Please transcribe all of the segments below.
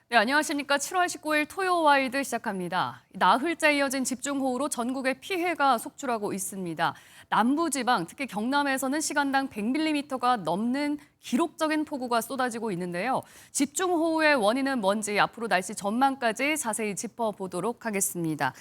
네, 안녕하십니까. 7월 19일 토요 와이드 시작합니다. 나흘째 이어진 집중호우로 전국에 피해가 속출하고 있습니다. 남부지방, 특히 경남에서는 시간당 100mm가 넘는 기록적인 폭우가 쏟아지고 있는데요. 집중호우의 원인은 뭔지 앞으로 날씨 전망까지 자세히 짚어보도록 하겠습니다.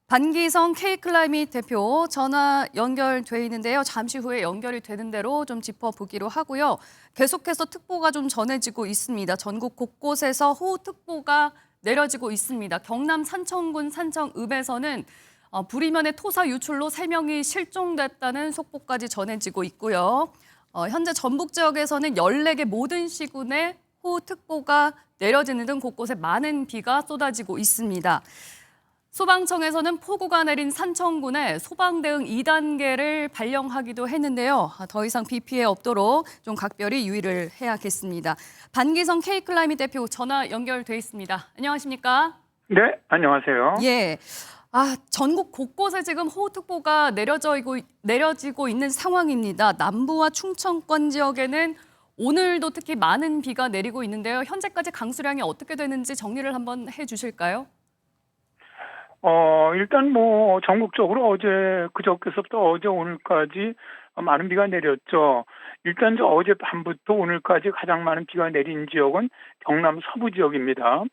반기성 K클라이밋 대표 전화 연결돼 있는데요. 잠시 후에 연결이 되는 대로 좀 짚어보기로 하고요. 계속해서 특보가 좀 전해지고 있습니다. 전국 곳곳에서 호우특보가 내려지고 있습니다. 경남 산청군 산청읍에서는 불이면의 토사 유출로 3명이 실종됐다는 속보까지 전해지고 있고요. 현재 전북 지역에서는 14개 모든 시군에 호우특보가 내려지는 등 곳곳에 많은 비가 쏟아지고 있습니다. 소방청에서는 폭우가 내린 산청군에 소방대응 2단계를 발령하기도 했는데요. 더 이상 비 피해 없도록 좀 각별히 유의를 해야겠습니다. 반기성 K클라이밋 대표 전화 연결돼 있습니다. 안녕하십니까? 네, 안녕하세요. 예. 전국 곳곳에 지금 호우특보가 내려지고 있는 상황입니다. 남부와 충청권 지역에는 오늘도 특히 많은 비가 내리고 있는데요. 현재까지 강수량이 어떻게 되는지 정리를 한번 해주실까요? 일단 뭐 전국적으로 그저께서부터 어제 오늘까지 많은 비가 내렸죠. 일단 어제 밤부터 오늘까지 가장 많은 비가 내린 지역은 경남 서부 지역입니다.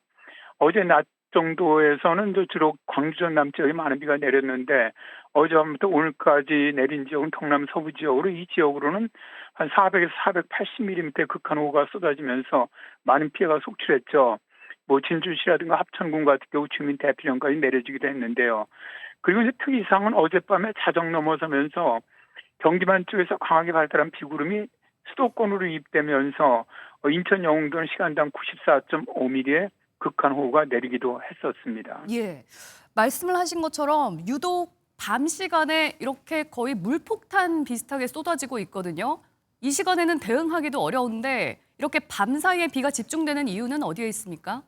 어제 낮 정도에서는 주로 광주 전남 지역에 많은 비가 내렸는데 어제 밤부터 오늘까지 내린 지역은 경남 서부 지역으로 이 지역으로는 한 400에서 480mm 극한호우가 쏟아지면서 많은 피해가 속출했죠. 뭐 진주시라든가 합천군 같은 경우 주민 대피령까지 내려지기도 했는데요. 그리고 이제 특이사항은 어젯밤에 자정 넘어서면서 경기만 쪽에서 강하게 발달한 비구름이 수도권으로 유입되면서 인천 영흥도는 시간당 94.5mm의 극한호우가 내리기도 했었습니다. 예. 말씀을 하신 것처럼 유독 밤 시간에 이렇게 거의 물폭탄 비슷하게 쏟아지고 있거든요. 이 시간에는 대응하기도 어려운데 이렇게 밤 사이에 비가 집중되는 이유는 어디에 있습니까?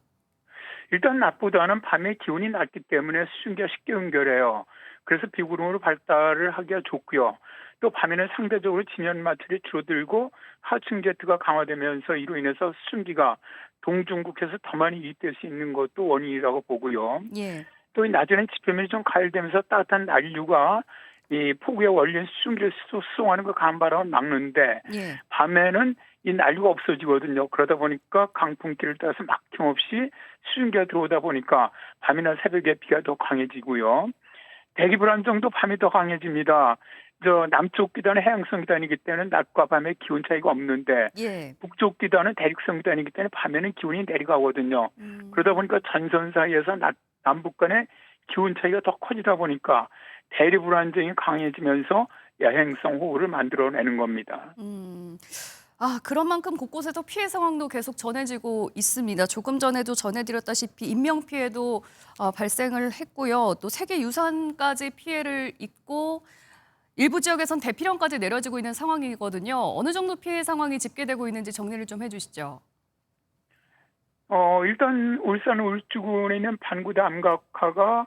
일단 낮보다는 밤에 기온이 낮기 때문에 수증기가 쉽게 응결해요. 그래서 비구름으로 발달을 하기가 좋고요. 또 밤에는 상대적으로 지면 마찰이 줄어들고 하층 제트가 강화되면서 이로 인해서 수증기가 동중국해서 더 많이 유입될 수 있는 것도 원인이라고 보고요. 예. 또 낮에는 지표면이 좀 가열되면서 따뜻한 난류가 이 폭우에 원리는 수증기를 수송하는 그 강바람을 막는데 예. 밤에는 이 난류가 없어지거든요. 그러다 보니까 강풍길을 따라서 막힘없이 수증기가 들어오다 보니까 밤이나 새벽에 비가 더 강해지고요. 대기 불안정도 밤이 더 강해집니다. 남쪽 기단은 해양성 기단이기 때문에 낮과 밤에 기온 차이가 없는데 예. 북쪽 기단은 대륙성 기단이기 때문에 밤에는 기온이 내려가거든요. 그러다 보니까 전선 사이에서 남북 간의 기온 차이가 더 커지다 보니까 대리 불안정이 강해지면서 야행성 호우를 만들어내는 겁니다. 그런 만큼 곳곳에서 피해 상황도 계속 전해지고 있습니다. 조금 전에도 전해드렸다시피 인명피해도 발생을 했고요. 또 세계유산까지 피해를 입고 일부 지역에선 대피령까지 내려지고 있는 상황이거든요. 어느 정도 피해 상황이 집계되고 있는지 정리를 좀 해주시죠. 일단 울산 울주군에 있는 반구대 암각화가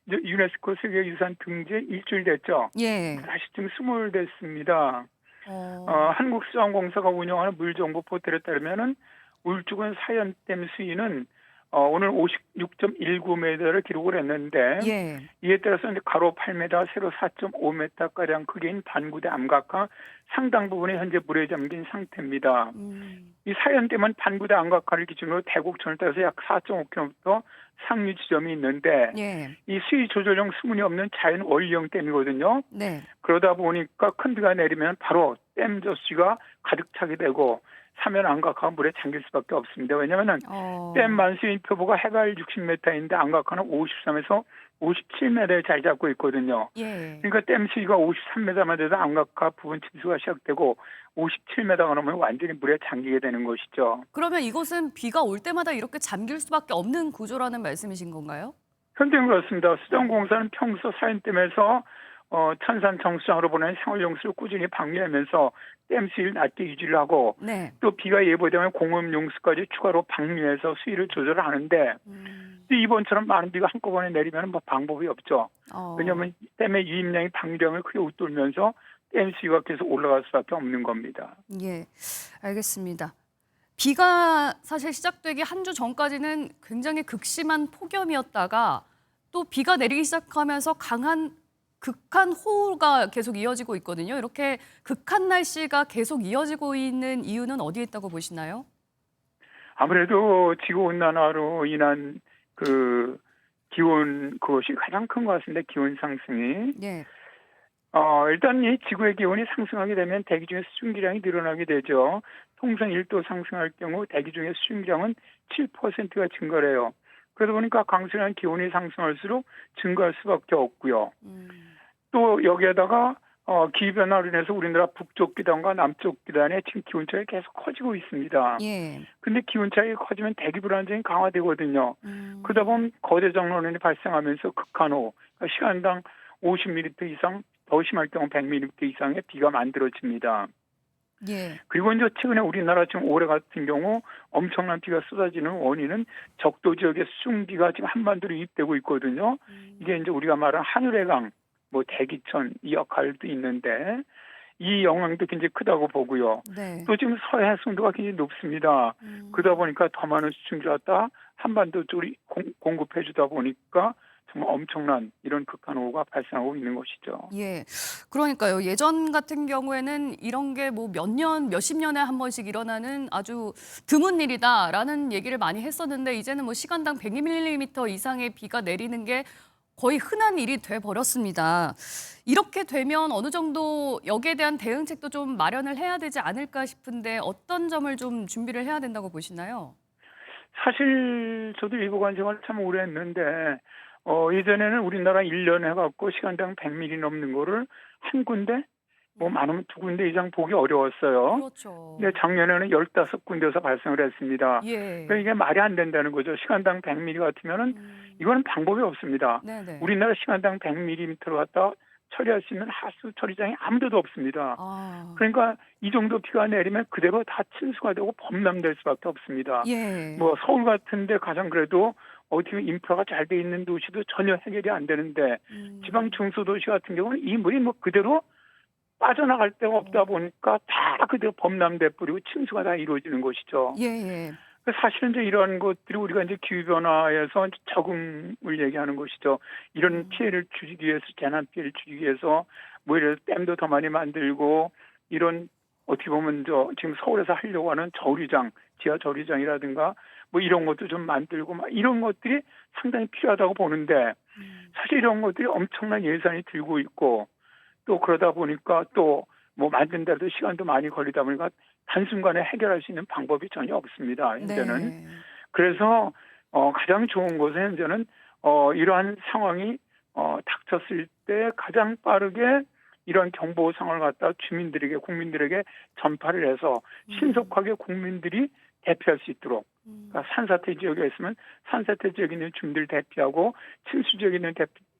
이제 유네스코 세계유산 등재 일주일 됐죠. 예. 다시 지금 20일 됐습니다. 어, 한국수산공사가 운영하는 물정보 포털에 따르면은 울주군 사연댐 수위는 오늘 56.19m를 기록을 했는데 예. 이에 따라서 이제 가로 8m, 세로 4.5m 가량 크기인 반구대 암각화 상당 부분이 현재 물에 잠긴 상태입니다. 이 사연댐은 반구대 암각화를 기준으로 대곡천을 따라서 약 4.5km 상류 지점이 있는데 예. 이 수위 조절용 수문이 없는 자연 원리형 댐이거든요. 네. 그러다 보니까 큰 비가 내리면 바로 댐 저수지가 가득 차게 되고 사면 암각화가 물에 잠길 수밖에 없습니다. 왜냐하면 댐 만수인 표보가 해발 60m인데 암각화는 53에서 57m에 자리 잡고 있거든요. 예. 그러니까 댐 수위가 53m만 돼도 암각화 부분 침수가 시작되고 57m가 넘으면 완전히 물에 잠기게 되는 것이죠. 그러면 이곳은 비가 올 때마다 이렇게 잠길 수밖에 없는 구조라는 말씀이신 건가요? 현재는 그렇습니다. 수정공사는 평소 사연댐에서 천산 정수장으로 보내는 생활용수를 꾸준히 방류하면서 댐 수위를 낮게 유지를 하고 네. 또 비가 예보되면 공업용수까지 추가로 방류해서 수위를 조절하는데 이번처럼 많은 비가 한꺼번에 내리면 뭐 방법이 없죠. 왜냐하면 댐의 유입량이 방류량을 크게 웃돌면서 댐 수위가 계속 올라갈 수밖에 없는 겁니다. 예, 알겠습니다. 비가 사실 시작되기 한 주 전까지는 굉장히 극심한 폭염이었다가 또 비가 내리기 시작하면서 강한 극한 호우가 계속 이어지고 있거든요. 이렇게 극한 날씨가 계속 이어지고 있는 이유는 어디에 있다고 보시나요? 아무래도 지구온난화로 인한 그 기온 그것이 가장 큰 것 같습니다. 기온 상승이. 예. 일단 이 지구의 기온이 상승하게 되면 대기 중에 수증기량이 늘어나게 되죠. 통상 1도 상승할 경우 대기 중에 수증기량은 7%가 증가해요. 그러다 보니까 강수량 기온이 상승할수록 증가할 수밖에 없고요. 또 여기에다가 기후변화로 인해서 우리나라 북쪽 기단과 남쪽 기단의 지금 기온차가 계속 커지고 있습니다. 예. 근데 기온차가 커지면 대기 불안정이 강화되거든요. 그러다 보면 거대 정로원이 발생하면서 극한호, 그러니까 시간당 50mm 이상, 더 심할 경우 100mm 이상의 비가 만들어집니다. 예. 그리고 이제 최근에 우리나라 지금 올해 같은 경우 엄청난 비가 쏟아지는 원인은 적도 지역의 수증기가 지금 한반도로 유입되고 있거든요. 이게 이제 우리가 말하는 하늘의 강, 뭐 대기천 이 역할도 있는데 이 영향도 굉장히 크다고 보고요. 네. 또 지금 서해안송도가 굉장히 높습니다. 그러다 보니까 더 많은 수증기를 갖다 한반도 쪽으로 공급해 주다 보니까 정말 엄청난 이런 극한호우가 발생하고 있는 것이죠. 예. 그러니까요. 예전 같은 경우에는 이런 게 뭐 몇 년, 몇십 년에 한 번씩 일어나는 아주 드문 일이다라는 얘기를 많이 했었는데 이제는 뭐 시간당 100mm 이상의 비가 내리는 게 거의 흔한 일이 돼 버렸습니다. 이렇게 되면 어느 정도 여기에 대한 대응책도 좀 마련을 해야 되지 않을까 싶은데 어떤 점을 좀 준비를 해야 된다고 보시나요? 사실 저도 일본 생활을 참 오래 했는데 예전에는 우리나라 1년 해갖고 시간당 100mm 넘는 거를 한 군데 뭐 많으면 두 군데 이상 보기 어려웠어요. 그렇죠. 근데 작년에는 15군데에서 발생을 했습니다. 예. 그러니까 이게 말이 안 된다는 거죠. 시간당 100mm 같으면은 이거는 방법이 없습니다. 네네. 우리나라 시간당 100mm를 갖다 처리할 수 있는 하수 처리장이 아무 데도 없습니다. 아. 그러니까 이 정도 비가 내리면 그대로 다 침수가 되고 범람될 수밖에 없습니다. 예. 뭐 서울 같은 데 가장 그래도 어떻게 인프라가 잘 돼 있는 도시도 전혀 해결이 안 되는데 지방 중소도시 같은 경우는 이 물이 뭐 그대로 빠져나갈 데가 없다 보니까 다 그대로 범람돼 버리고 침수가 다 이루어지는 것이죠. 예예. 사실은 이제 이러한 것들이 우리가 이제 기후변화에서 적응을 얘기하는 것이죠. 이런 피해를 줄이기 위해서, 재난 피해를 줄이기 위해서 뭐 이래서 댐도 더 많이 만들고 이런 어떻게 보면 지금 서울에서 하려고 하는 저류장, 지하 저류장이라든가 뭐 이런 것도 좀 만들고 막 이런 것들이 상당히 필요하다고 보는데 사실 이런 것들이 엄청난 예산이 들고 있고 또 그러다 보니까 또 뭐 만든데도 시간도 많이 걸리다 보니까 단순간에 해결할 수 있는 방법이 전혀 없습니다. 현재는. 네. 그래서 가장 좋은 것은 현재는 이러한 상황이 닥쳤을 때 가장 빠르게 이러한 경보 상황을 갖다 주민들에게 국민들에게 전파를 해서 신속하게 국민들이 대피할 수 있도록 그러니까 산사태 지역에 있으면 산사태 지역에 있는 주민들을 대피하고 침수 지역에 있는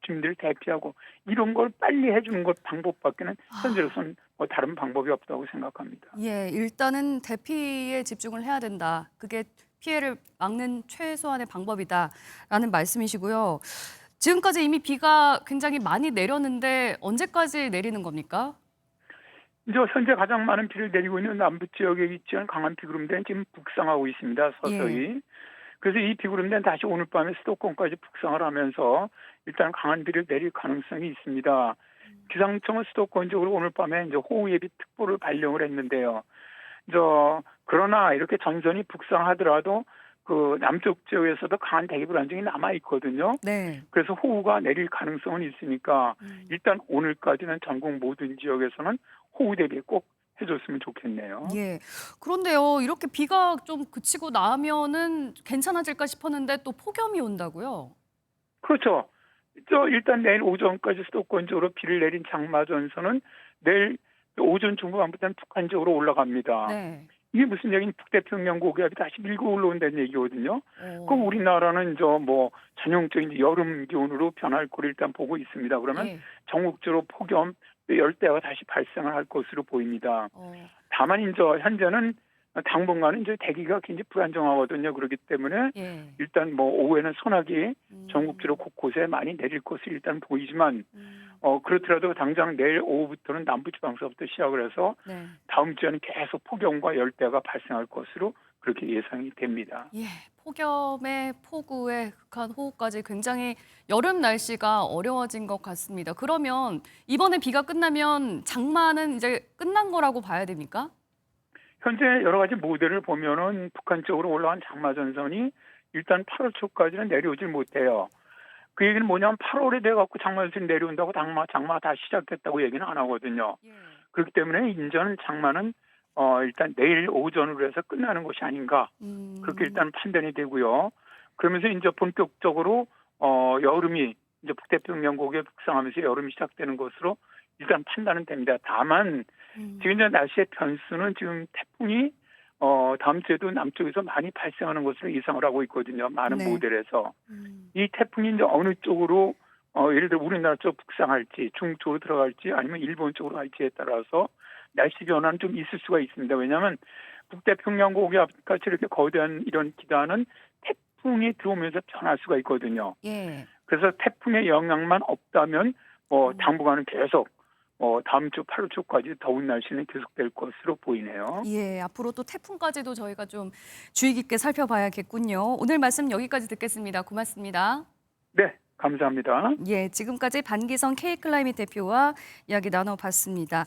주민들을 대피하고 이런 걸 빨리 해주는 것 방법밖에는 현재로서는 뭐 다른 방법이 없다고 생각합니다. 예, 일단은 대피에 집중을 해야 된다. 그게 피해를 막는 최소한의 방법이다라는 말씀이시고요. 지금까지 이미 비가 굉장히 많이 내렸는데 언제까지 내리는 겁니까? 이제 현재 가장 많은 비를 내리고 있는 남부 지역에 위치한 강한 비구름대는 지금 북상하고 있습니다. 서서히. 그래서 이 비구름대는 다시 오늘 밤에 수도권까지 북상을 하면서 일단 강한 비를 내릴 가능성이 있습니다. 기상청은 수도권 쪽으로 오늘 밤에 이제 호우 예비 특보를 발령을 했는데요. 그러나 이렇게 전선이 북상하더라도 그 남쪽 지역에서도 강한 대기 불안정이 남아 있거든요. 네. 그래서 호우가 내릴 가능성은 있으니까 일단 오늘까지는 전국 모든 지역에서는 호우 대비 꼭 해줬으면 좋겠네요. 예. 그런데요, 이렇게 비가 좀 그치고 나면은 괜찮아질까 싶었는데 또 폭염이 온다고요? 그렇죠. 일단 내일 오전까지 수도권적으로 비를 내린 장마 전선은 내일 오전 중후반부터는 북한 쪽으로 올라갑니다. 네. 이게 무슨 얘기는 북태평양 고기압이 다시 밀고 올라온다는 얘기거든요. 그럼 우리나라는 뭐 전형적인 여름 기온으로 변할 거를 일단 보고 있습니다. 그러면 예. 전국적으로 폭염, 열대야가 다시 발생을 할 것으로 보입니다. 어. 다만 현재는 당분간은 이제 대기가 굉장히 불안정하거든요. 그렇기 때문에 예. 일단 뭐 오후에는 소나기 전국적으로 곳곳에 많이 내릴 것을 일단 보이지만 그렇더라도 당장 내일 오후부터는 남부지방서부터 시작을 해서 네. 다음 주에는 계속 폭염과 열대가 발생할 것으로 그렇게 예상이 됩니다. 예, 폭염에 폭우에 극한 호우까지 굉장히 여름 날씨가 어려워진 것 같습니다. 그러면 이번에 비가 끝나면 장마는 이제 끝난 거라고 봐야 됩니까? 현재 여러 가지 모델을 보면은 북한 쪽으로 올라간 장마 전선이 일단 8월 초까지는 내려오질 못해요. 그 얘기는 뭐냐면 8월에 돼갖고 장마 전선이 내려온다고 장마 다 시작됐다고 얘기는 안 하거든요. 예. 그렇기 때문에 인전 장마는 일단 내일 오전으로 해서 끝나는 것이 아닌가 그렇게 일단 판단이 되고요. 그러면서 이제 본격적으로 여름이 이제 북태평양 고기에 북상하면서 여름이 시작되는 것으로 일단 판단은 됩니다. 다만 지금 이제 날씨의 변수는 지금 태풍이 다음 주에도 남쪽에서 많이 발생하는 것으로 예상을 하고 있거든요. 많은 네. 모델에서 이 태풍이 이제 어느 쪽으로 예를 들어 우리나라 쪽 북상할지 중쪽으로 들어갈지 아니면 일본 쪽으로 갈지에 따라서 날씨 변화는 좀 있을 수가 있습니다. 왜냐하면 북태평양 고기압같이 이렇게 거대한 이런 기단은 태풍이 들어오면서 변할 수가 있거든요. 예. 그래서 태풍의 영향만 없다면 당분간은 계속 다음 주 8월 초까지 더운 날씨는 계속될 것으로 보이네요. 예, 앞으로 또 태풍까지도 저희가 좀 주의 깊게 살펴봐야겠군요. 오늘 말씀 여기까지 듣겠습니다. 고맙습니다. 네, 감사합니다. 예, 지금까지 반기성 K클라이밋 대표와 이야기 나눠봤습니다.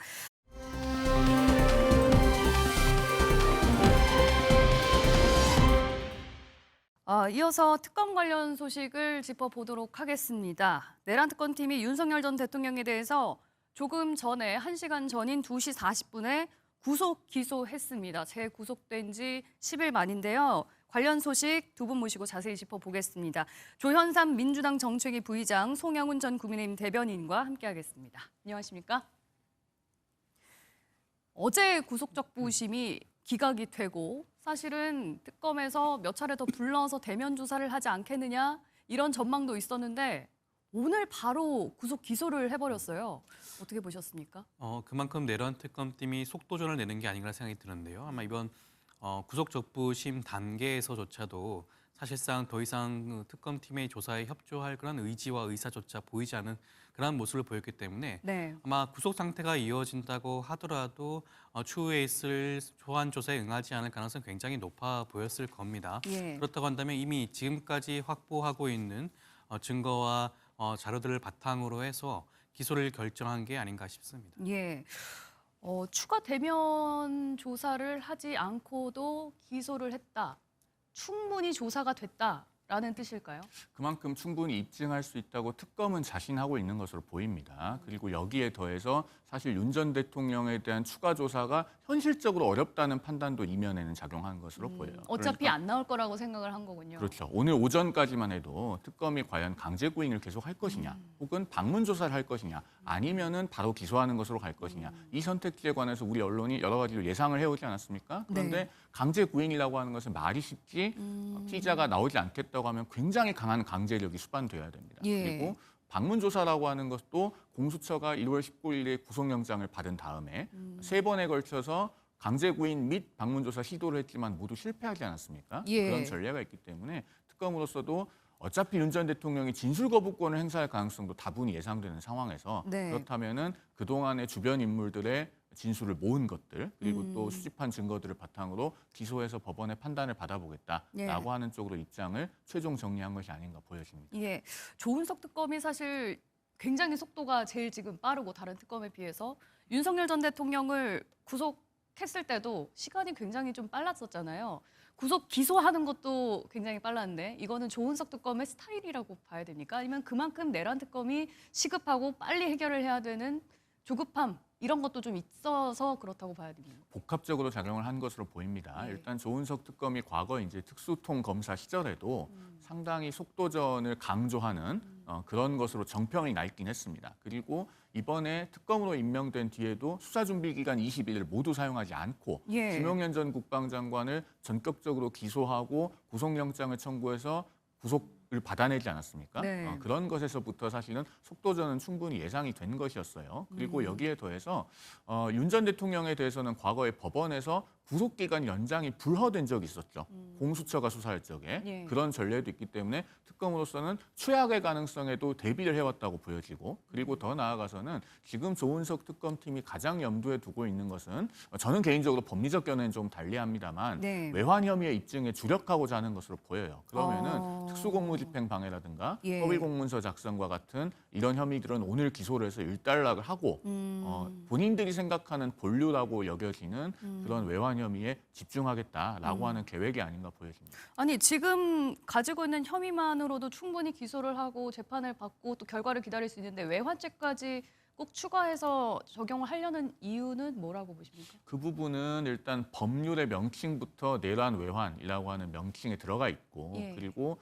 이어서 특검 관련 소식을 짚어보도록 하겠습니다. 내란 특검팀이 윤석열 전 대통령에 대해서 조금 전에 1시간 전인 2시 40분에 구속 기소했습니다. 재구속된 지 10일 만인데요. 관련 소식 두 분 모시고 자세히 짚어보겠습니다. 조현삼 민주당 정책위 부의장, 송영훈 전 국민의힘 대변인과 함께하겠습니다. 안녕하십니까? 어제 구속적부심이 기각이 되고 사실은 특검에서 몇 차례 더 불러서 대면 조사를 하지 않겠느냐 이런 전망도 있었는데 오늘 바로 구속 기소를 해버렸어요. 어떻게 보셨습니까? 그만큼 내란 특검팀이 속도전을 내는 게 아닌가 생각이 드는데요. 아마 이번 구속적부심 단계에서조차도 사실상 더 이상 특검팀의 조사에 협조할 그런 의지와 의사조차 보이지 않은 그런 모습을 보였기 때문에 네. 아마 구속 상태가 이어진다고 하더라도 추후에 있을 소환 조사에 응하지 않을 가능성이 굉장히 높아 보였을 겁니다. 예. 그렇다고 한다면 이미 지금까지 확보하고 있는 증거와 자료들을 바탕으로 해서 기소를 결정한 게 아닌가 싶습니다. 예. 추가 대면 조사를 하지 않고도 기소를 했다. 충분히 조사가 됐다라는 뜻일까요? 그만큼 충분히 입증할 수 있다고 특검은 자신하고 있는 것으로 보입니다. 그리고 여기에 더해서 사실 윤 전 대통령에 대한 추가 조사가 현실적으로 어렵다는 판단도 이면에는 작용한 것으로 보여요. 어차피 그러니까 안 나올 거라고 생각을 한 거군요. 그렇죠. 오늘 오전까지만 해도 특검이 과연 강제 구인을 계속 할 것이냐, 혹은 방문 조사를 할 것이냐, 아니면은 바로 기소하는 것으로 갈 것이냐. 이 선택지에 관해서 우리 언론이 여러 가지로 예상을 해오지 않았습니까? 그런데 네. 강제 구인이라고 하는 것은 말이 쉽지 피의자가 나오지 않겠다고 하면 굉장히 강한 강제력이 수반돼야 됩니다. 예. 그리고 방문 조사라고 하는 것도 공수처가 1월 19일에 구속영장을 받은 다음에 3번에 걸쳐서 강제 구인 및 방문 조사 시도를 했지만 모두 실패하지 않았습니까? 예. 그런 전례가 있기 때문에 특검으로서도 어차피 윤 전 대통령이 진술 거부권을 행사할 가능성도 다분히 예상되는 상황에서 네. 그렇다면은 그동안의 주변 인물들의 진술을 모은 것들 그리고 또 수집한 증거들을 바탕으로 기소해서 법원의 판단을 받아보겠다라고 예. 하는 쪽으로 입장을 최종 정리한 것이 아닌가 보여집니다. 예. 조은석 특검이 사실 굉장히 속도가 제일 지금 빠르고 다른 특검에 비해서 윤석열 전 대통령을 구속했을 때도 시간이 굉장히 좀 빨랐었잖아요. 구속 기소하는 것도 굉장히 빨랐는데 이거는 조은석 특검의 스타일이라고 봐야 됩니까? 아니면 그만큼 내란 특검이 시급하고 빨리 해결을 해야 되는 조급함 이런 것도 좀 있어서 그렇다고 봐야 됩니다. 복합적으로 작용을 한 것으로 보입니다. 네. 일단 조은석 특검이 과거 이제 특수통 검사 시절에도 상당히 속도전을 강조하는 그런 것으로 정평이 낡긴 했습니다. 그리고 이번에 특검으로 임명된 뒤에도 수사준비기간 20일을 모두 사용하지 않고 예. 김용현 전 국방장관을 전격적으로 기소하고 구속영장을 청구해서 구속을 받아내지 않았습니까? 네. 그런 것에서부터 사실은 속도전은 충분히 예상이 된 것이었어요. 그리고 여기에 더해서 윤 전 대통령에 대해서는 과거에 법원에서 구속기간 연장이 불허된 적이 있었죠. 공수처가 수사할 적에. 예. 그런 전례도 있기 때문에 특검으로서는 최악의 가능성에도 대비를 해왔다고 보여지고, 그리고 더 나아가서는 지금 조은석 특검팀이 가장 염두에 두고 있는 것은, 저는 개인적으로 법리적 견해는 좀 달리합니다만 네. 외환 혐의의 입증에 주력하고자 하는 것으로 보여요. 그러면은 특수공무집행 방해라든가 예. 허위 공문서 작성과 같은 이런 혐의들은 오늘 기소를 해서 일단락을 하고 본인들이 생각하는 본류라고 여겨지는 그런 외환 혐의에 집중하겠다라고 하는 계획이 아닌가 보여집니다. 아니 지금 가지고 있는 혐의만으로도 충분히 기소를 하고 재판을 받고 또 결과를 기다릴 수 있는데 외환죄까지 꼭 추가해서 적용을 하려는 이유는 뭐라고 보십니까? 그 부분은 일단 법률의 명칭부터 내란 외환이라고 하는 명칭에 들어가 있고, 예. 그리고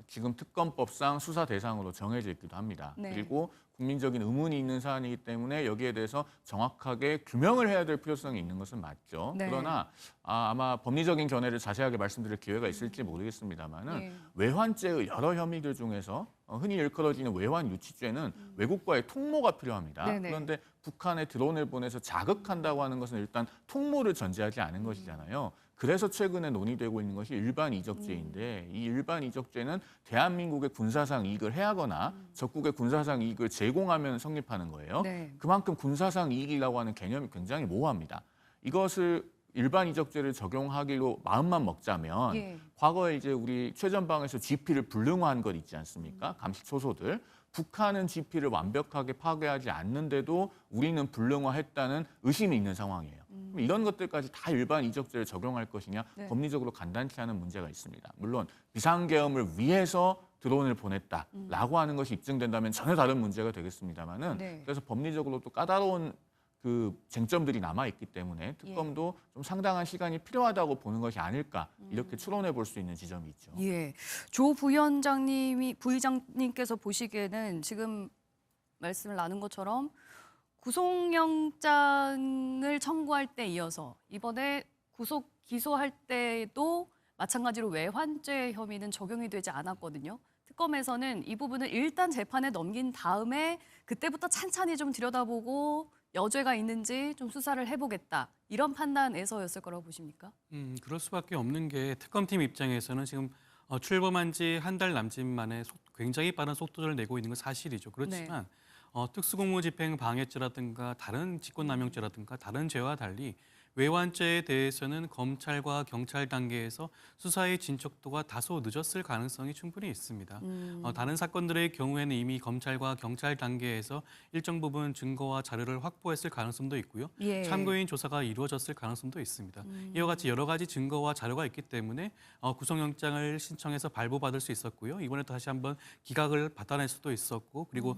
지금 특검법상 수사 대상으로 정해져 있기도 합니다. 네. 그리고 국민적인 의문이 있는 사안이기 때문에 여기에 대해서 정확하게 규명을 해야 될 필요성이 있는 것은 맞죠. 네. 그러나 아마 법리적인 견해를 자세하게 말씀드릴 기회가 있을지 모르겠습니다만은 예. 외환죄의 여러 혐의들 중에서 흔히 일컬어지는 외환 유치죄는 외국과의 통모가 필요합니다. 네네. 그런데 북한에 드론을 보내서 자극한다고 하는 것은 일단 통모를 전제하지 않은 것이잖아요. 그래서 최근에 논의되고 있는 것이 일반 이적죄인데, 이 일반 이적죄는 대한민국의 군사상 이익을 해하거나 적국의 군사상 이익을 제공하면 성립하는 거예요. 네. 그만큼 군사상 이익이라고 하는 개념이 굉장히 모호합니다. 이것을 일반 이적죄를 적용하기로 마음만 먹자면 예. 과거에 이제 우리 최전방에서 GP를 불능화한 것 있지 않습니까? 감식 소소들. 북한은 GP를 완벽하게 파괴하지 않는데도 우리는 불능화했다는 의심이 있는 상황이에요. 그럼 이런 것들까지 다 일반 이적죄를 적용할 것이냐? 네. 법리적으로 간단치 않은 문제가 있습니다. 물론 비상계엄을 위해서 드론을 보냈다라고 하는 것이 입증된다면 전혀 다른 문제가 되겠습니다만은 네. 그래서 법리적으로 또 까다로운 그 쟁점들이 남아 있기 때문에 특검도 좀 상당한 시간이 필요하다고 보는 것이 아닐까 이렇게 추론해 볼 수 있는 지점이 있죠. 예. 조 부의장님께서 보시기에는 지금 말씀을 나눈 것처럼 구속영장을 청구할 때 이어서 이번에 구속 기소할 때도 마찬가지로 외환죄 혐의는 적용이 되지 않았거든요. 특검에서는 이 부분을 일단 재판에 넘긴 다음에 그때부터 찬찬히 좀 들여다보고 여죄가 있는지 좀 수사를 해보겠다. 이런 판단에서였을 거라고 보십니까? 그럴 수밖에 없는 게 특검팀 입장에서는 지금 출범한 지 한 달 남짓 만에 굉장히 빠른 속도를 내고 있는 건 사실이죠. 그렇지만 특수공무집행 방해죄라든가 다른 직권남용죄라든가 다른 죄와 달리 외환죄에 대해서는 검찰과 경찰 단계에서 수사의 진척도가 다소 늦었을 가능성이 충분히 있습니다. 다른 사건들의 경우에는 이미 검찰과 경찰 단계에서 일정 부분 증거와 자료를 확보했을 가능성도 있고요. 예. 참고인 조사가 이루어졌을 가능성도 있습니다. 이와 같이 여러 가지 증거와 자료가 있기 때문에 구속영장을 신청해서 발부받을 수 있었고요. 이번에 다시 한번 기각을 받아낼 수도 있었고, 그리고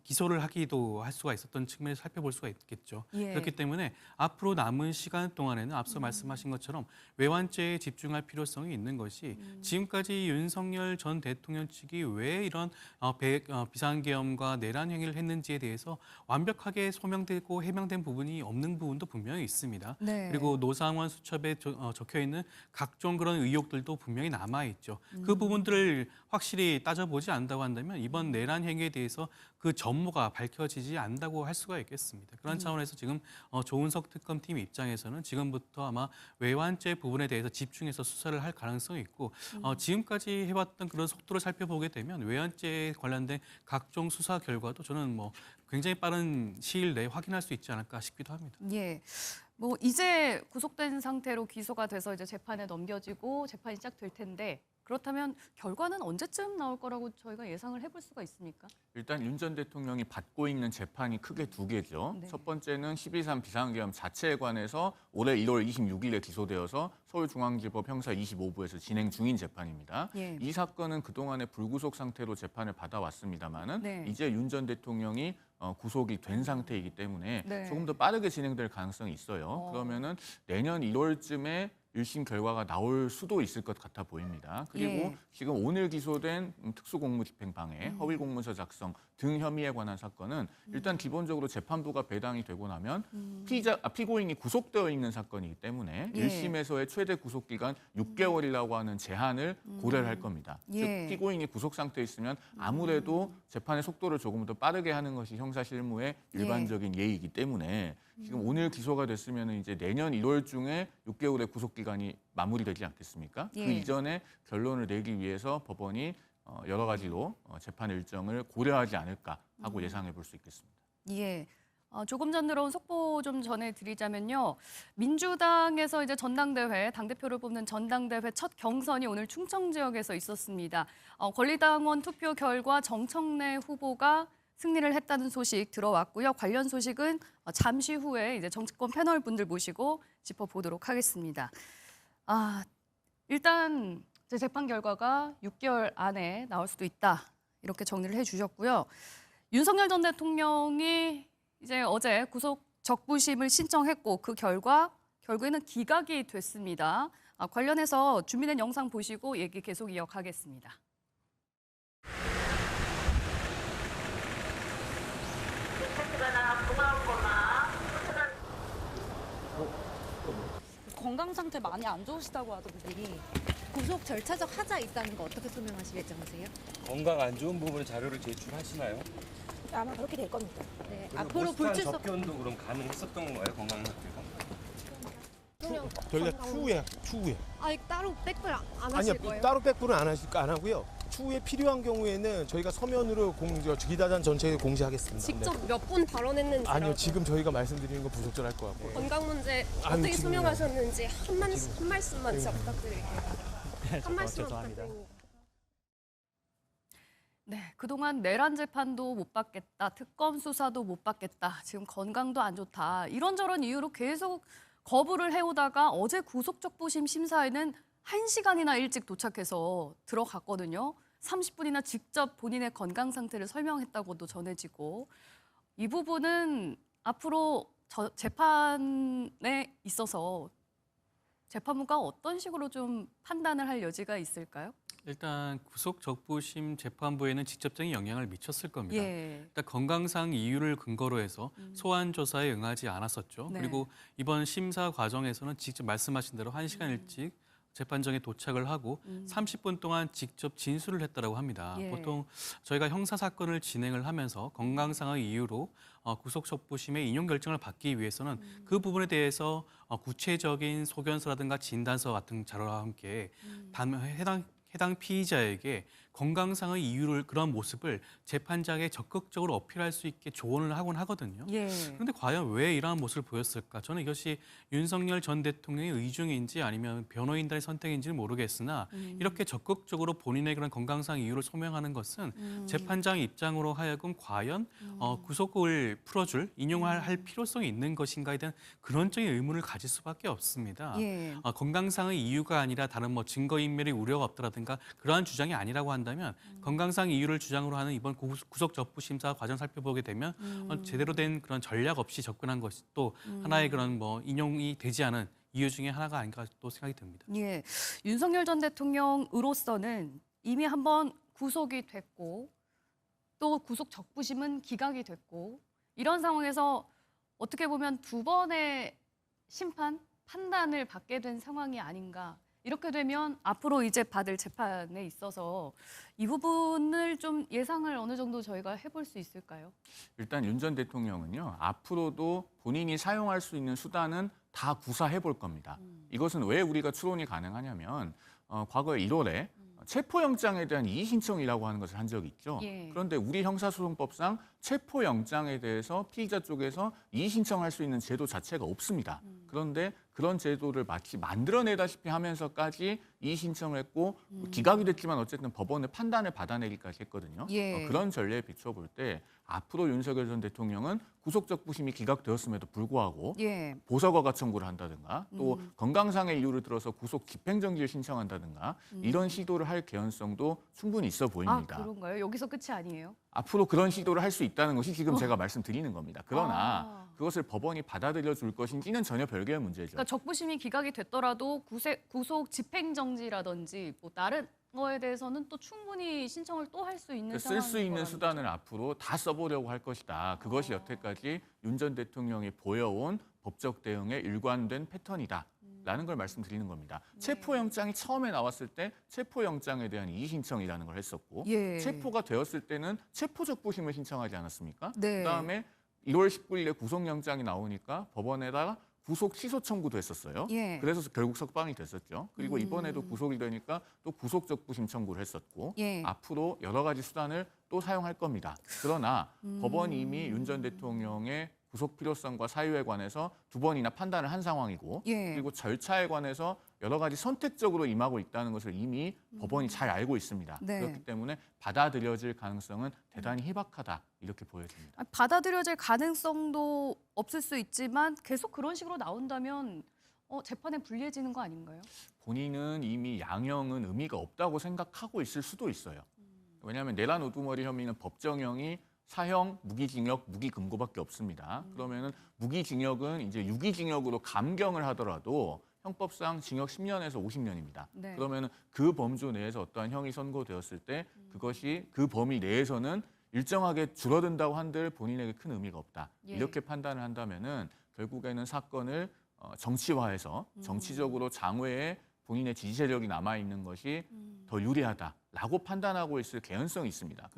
기소를 하기도 할 수가 있었던 측면을 살펴볼 수가 있겠죠. 예. 그렇기 때문에 앞으로 남은 시간 동안에는 앞서 말씀하신 것처럼 외환죄에 집중할 필요성이 있는 것이 지금까지 윤석열 전 대통령 측이 왜 이런 비상계엄과 내란 행위를 했는지에 대해서 완벽하게 소명되고 해명된 부분이 없는 부분도 분명히 있습니다. 네. 그리고 노상원 수첩에 적혀 있는 각종 그런 의혹들도 분명히 남아 있죠. 그 부분들을 확실히 따져보지 않는다고 한다면 이번 내란 행위에 대해서 그 전모가 밝혀지지 않는다고 할 수가 있겠습니다. 그런 차원에서 지금 조은석 특검팀 입장에서는 지금부터 아마 외환죄 부분에 대해서 집중해서 수사를 할 가능성이 있고 지금까지 해왔던 그런 속도를 살펴보게 되면 외환죄에 관련된 각종 수사 결과도 저는 뭐 굉장히 빠른 시일 내에 확인할 수 있지 않을까 싶기도 합니다. 예. 뭐 이제 구속된 상태로 기소가 돼서 이제 재판에 넘겨지고 재판이 시작될 텐데 그렇다면 결과는 언제쯤 나올 거라고 저희가 예상을 해볼 수가 있습니까? 일단 윤 전 대통령이 받고 있는 재판이 크게 두 개죠. 네. 첫 번째는 12.3 비상계엄 자체에 관해서 올해 1월 26일에 기소되어서 서울중앙지법 형사 25부에서 진행 중인 재판입니다. 예. 이 사건은 그동안의 불구속 상태로 재판을 받아왔습니다마는 네. 이제 윤 전 대통령이 구속이 된 상태이기 때문에 네. 조금 더 빠르게 진행될 가능성이 있어요. 그러면은 내년 1월쯤에 1심 결과가 나올 수도 있을 것 같아 보입니다. 그리고 예. 지금 오늘 기소된 특수공무집행방해, 허위공문서 작성 등 혐의에 관한 사건은 일단 기본적으로 재판부가 배당이 되고 나면 피고인이 구속되어 있는 사건이기 때문에 예. 1심에서의 최대 구속기간 6개월이라고 하는 제한을 고려를 할 겁니다. 예. 즉 피고인이 구속 상태에 있으면 아무래도 재판의 속도를 조금 더 빠르게 하는 것이 형사 실무의 일반적인 예이기 때문에 지금 오늘 기소가 됐으면 이제 내년 1월 중에 6개월의 구속 기간이 마무리되지 않겠습니까? 예. 그 이전에 결론을 내기 위해서 법원이 여러 가지로 재판 일정을 고려하지 않을까 하고 예상해 볼 수 있겠습니다. 예. 조금 전 들어온 속보 좀 전해드리자면요. 민주당에서 이제 전당대회, 당대표를 뽑는 전당대회 첫 경선이 오늘 충청 지역에서 있었습니다. 권리당원 투표 결과 정청래 후보가 승리를 했다는 소식 들어왔고요. 관련 소식은 잠시 후에 이제 정치권 패널 분들 모시고 짚어보도록 하겠습니다. 일단 제 재판 결과가 6개월 안에 나올 수도 있다. 이렇게 정리를 해주셨고요. 윤석열 전 대통령이 이제 어제 구속 적부심을 신청했고 그 결국에는 기각이 됐습니다. 관련해서 준비된 영상 보시고 얘기 계속 이어가겠습니다. 건강 상태 많이 안 좋으시다고 하던데 구속 절차적 하자 있다는 거 어떻게 설명하실 예정이세요? 건강 안 좋은 부분에 자료를 제출하시나요? 아마 그렇게 될 겁니다. 네. 그리고 앞으로 모스탄 불출석 접견도 그럼 가능했었던 건가요? 건강 상태가? 저희가 추후에 따로 백불 안 아니요 하실 거예요? 따로 백불은 안 하고요. 추후에 필요한 경우에는 저희가 서면으로 기다단 전체에 공지하겠습니다. 직접 네. 몇 분 발언했는지 아니요 지금 저희가 말씀드리는 건 부적절할 것 같고. 건강 문제 아니, 어떻게 지금- 소명하셨는지 한 말씀만 진짜 부탁드릴게요. 한 말씀만 부탁드립니다. 네, 그동안 내란 재판도 못 받겠다, 특검 수사도 못 받겠다, 지금 건강도 안 좋다 이런저런 이유로 계속 거부를 해오다가 어제 구속적부심 심사에는 1시간이나 일찍 도착해서 들어갔거든요. 30분이나 직접 본인의 건강 상태를 설명했다고도 전해지고 이 부분은 앞으로 재판에 있어서 재판부가 어떤 식으로 좀 판단을 할 여지가 있을까요? 일단 구속적부심 재판부에는 직접적인 영향을 미쳤을 겁니다. 예. 일단 건강상 이유를 근거로 해서 소환 조사에 응하지 않았었죠. 네. 그리고 이번 심사 과정에서는 직접 말씀하신 대로 1시간 일찍 재판정에 도착을 하고 30분 동안 직접 진술을 했다고 합니다. 예. 보통 저희가 형사 사건을 진행을 하면서 건강상의 이유로 구속적부심의 인용 결정을 받기 위해서는 그 부분에 대해서 구체적인 소견서라든가 진단서 같은 자료와 함께 해당 피의자에게 건강상의 이유를 그런 모습을 재판장에 적극적으로 어필할 수 있게 조언을 하곤 하거든요. 예. 그런데 과연 왜 이러한 모습을 보였을까? 저는 이것이 윤석열 전 대통령의 의중인지 아니면 변호인단의 선택인지는 모르겠으나 이렇게 적극적으로 본인의 그런 건강상 이유를 소명하는 것은 재판장 입장으로 하여금 과연 구속을 풀어줄, 인용할 필요성이 있는 것인가에 대한 근원적인 의문을 가질 수밖에 없습니다. 예. 건강상의 이유가 아니라 다른 증거인멸의 우려가 없더라든가 그러한 주장이 아니라고 한다면 건강상 이유를 주장으로 하는 이번 구속적부심사 과정 살펴보게 되면 제대로 된 그런 전략 없이 접근한 것이 또 하나의 그런 인용이 되지 않은 이유 중에 하나가 아닌가 또 생각이 듭니다. 예. 윤석열 전 대통령으로서는 이미 한번 구속이 됐고 또 구속 적부심은 기각이 됐고 이런 상황에서 어떻게 보면 두 번의 판단을 받게 된 상황이 아닌가. 이렇게 되면 앞으로 이제 받을 재판에 있어서 이 부분을 좀 예상을 어느 정도 저희가 해볼 수 있을까요? 일단 윤 전 대통령은요, 앞으로도 본인이 사용할 수 있는 수단은 다 구사해 볼 겁니다. 이것은 왜 우리가 추론이 가능하냐면 과거 1월에 체포영장에 대한 이의 신청이라고 하는 것을 한 적이 있죠. 예. 그런데 우리 형사소송법상 체포영장에 대해서 피의자 쪽에서 이의 신청할 수 있는 제도 자체가 없습니다. 그런데 그런 제도를 마치 만들어내다시피 하면서까지 이의 신청을 했고 기각이 됐지만 어쨌든 법원의 판단을 받아내기까지 했거든요. 예. 그런 전례에 비춰볼 때 앞으로 윤석열 전 대통령은 구속적부심이 기각되었음에도 불구하고 예. 보석허가 청구를 한다든가 또 건강상의 이유를 들어서 구속 집행정지를 신청한다든가 이런 시도를 할 개연성도 충분히 있어 보입니다. 그런가요? 여기서 끝이 아니에요? 앞으로 그런 시도를 할 수 있다는 것이 지금 제가 말씀드리는 겁니다. 그러나 그것을 법원이 받아들여 줄 것인지는 전혀 별개의 문제죠. 그러니까 적부심이 기각이 됐더라도 구속 집행정지라든지 뭐 다른 거에 대해서는 또 충분히 신청을 또 할 수 있는 쓸 수 있는 상황인 수단을 앞으로 다 써보려고 할 것이다. 그것이 여태까지 윤 전 대통령이 보여온 법적 대응의 일관된 패턴이다. 라는 걸 말씀드리는 겁니다. 네. 체포영장이 처음에 나왔을 때 체포영장에 대한 이의 신청이라는 걸 했었고 예. 체포가 되었을 때는 체포적부심을 신청하지 않았습니까? 네. 그다음에 1월 19일에 구속영장이 나오니까 법원에다가 구속 취소 청구도 했었어요. 예. 그래서 결국 석방이 됐었죠. 그리고 이번에도 구속이 되니까 또 구속적부심 청구를 했었고 예. 앞으로 여러 가지 수단을 또 사용할 겁니다. 그러나 법원이 이미 윤 전 대통령의 구속 필요성과 사유에 관해서 2번이나 판단을 한 상황이고 예. 그리고 절차에 관해서 여러 가지 선택적으로 임하고 있다는 것을 이미 법원이 잘 알고 있습니다. 네. 그렇기 때문에 받아들여질 가능성은 대단히 희박하다 이렇게 보여집니다. 받아들여질 가능성도 없을 수 있지만 계속 그런 식으로 나온다면 재판에 불리해지는 거 아닌가요? 본인은 이미 양형은 의미가 없다고 생각하고 있을 수도 있어요. 왜냐하면 내란 우두머리 혐의는 법정형이 사형, 무기징역, 무기금고밖에 없습니다. 그러면은 무기징역은 이제 유기징역으로 감경을 하더라도 형법상 징역 10년에서 50년입니다. 네. 그러면은 그 범주 내에서 어떠한 형이 선고되었을 때 그것이 그 범위 내에서는 일정하게 줄어든다고 한들 본인에게 큰 의미가 없다. 예. 이렇게 판단을 한다면은 결국에는 사건을 정치화해서 정치적으로 장외에 본인의 지지 세력이 남아 있는 것이 더 유리하다라고 판단하고 있을 개연성이 있습니다.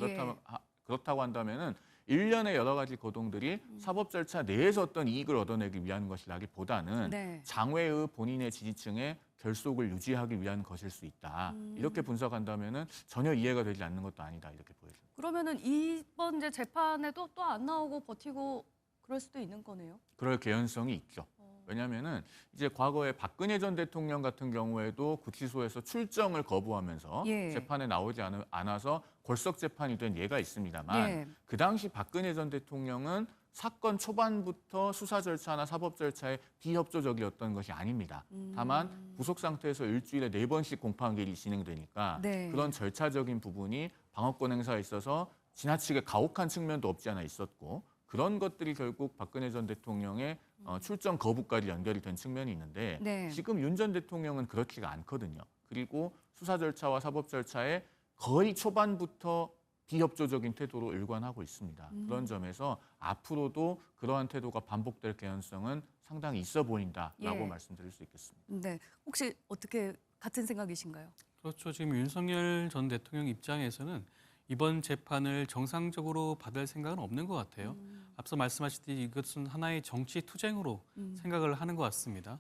그렇다고 한다면은 일련의 여러 가지 거동들이 사법 절차 내에서 어떤 이익을 얻어내기 위한 것이라기보다는 네. 장외의 본인의 지지층의 결속을 유지하기 위한 것일 수 있다. 이렇게 분석한다면은 전혀 이해가 되지 않는 것도 아니다. 이렇게 보여집니다. 그러면은 이번 이제 재판에도 또 안 나오고 버티고 그럴 수도 있는 거네요. 그럴 개연성이 있죠. 왜냐하면은 이제 과거에 박근혜 전 대통령 같은 경우에도 구치소에서 출정을 거부하면서 예. 재판에 나오지 않아서 골석 재판이 된 예가 있습니다만 예. 그 당시 박근혜 전 대통령은 사건 초반부터 수사 절차나 사법 절차에 비협조적이었던 것이 아닙니다. 다만 구속 상태에서 일주일에 4번씩 공판결이 진행되니까 네. 그런 절차적인 부분이 방어권 행사에 있어서 지나치게 가혹한 측면도 없지 않아 있었고 그런 것들이 결국 박근혜 전 대통령의 출정 거부까지 연결이 된 측면이 있는데 네. 지금 윤 전 대통령은 그렇지가 않거든요. 그리고 수사 절차와 사법 절차에 거의 초반부터 비협조적인 태도로 일관하고 있습니다. 그런 점에서 앞으로도 그러한 태도가 반복될 개연성은 상당히 있어 보인다라고 예. 말씀드릴 수 있겠습니다. 네. 혹시 어떻게 같은 생각이신가요? 그렇죠. 지금 윤석열 전 대통령 입장에서는 이번 재판을 정상적으로 받을 생각은 없는 것 같아요. 앞서 말씀하셨듯이 이것은 하나의 정치 투쟁으로 생각을 하는 것 같습니다.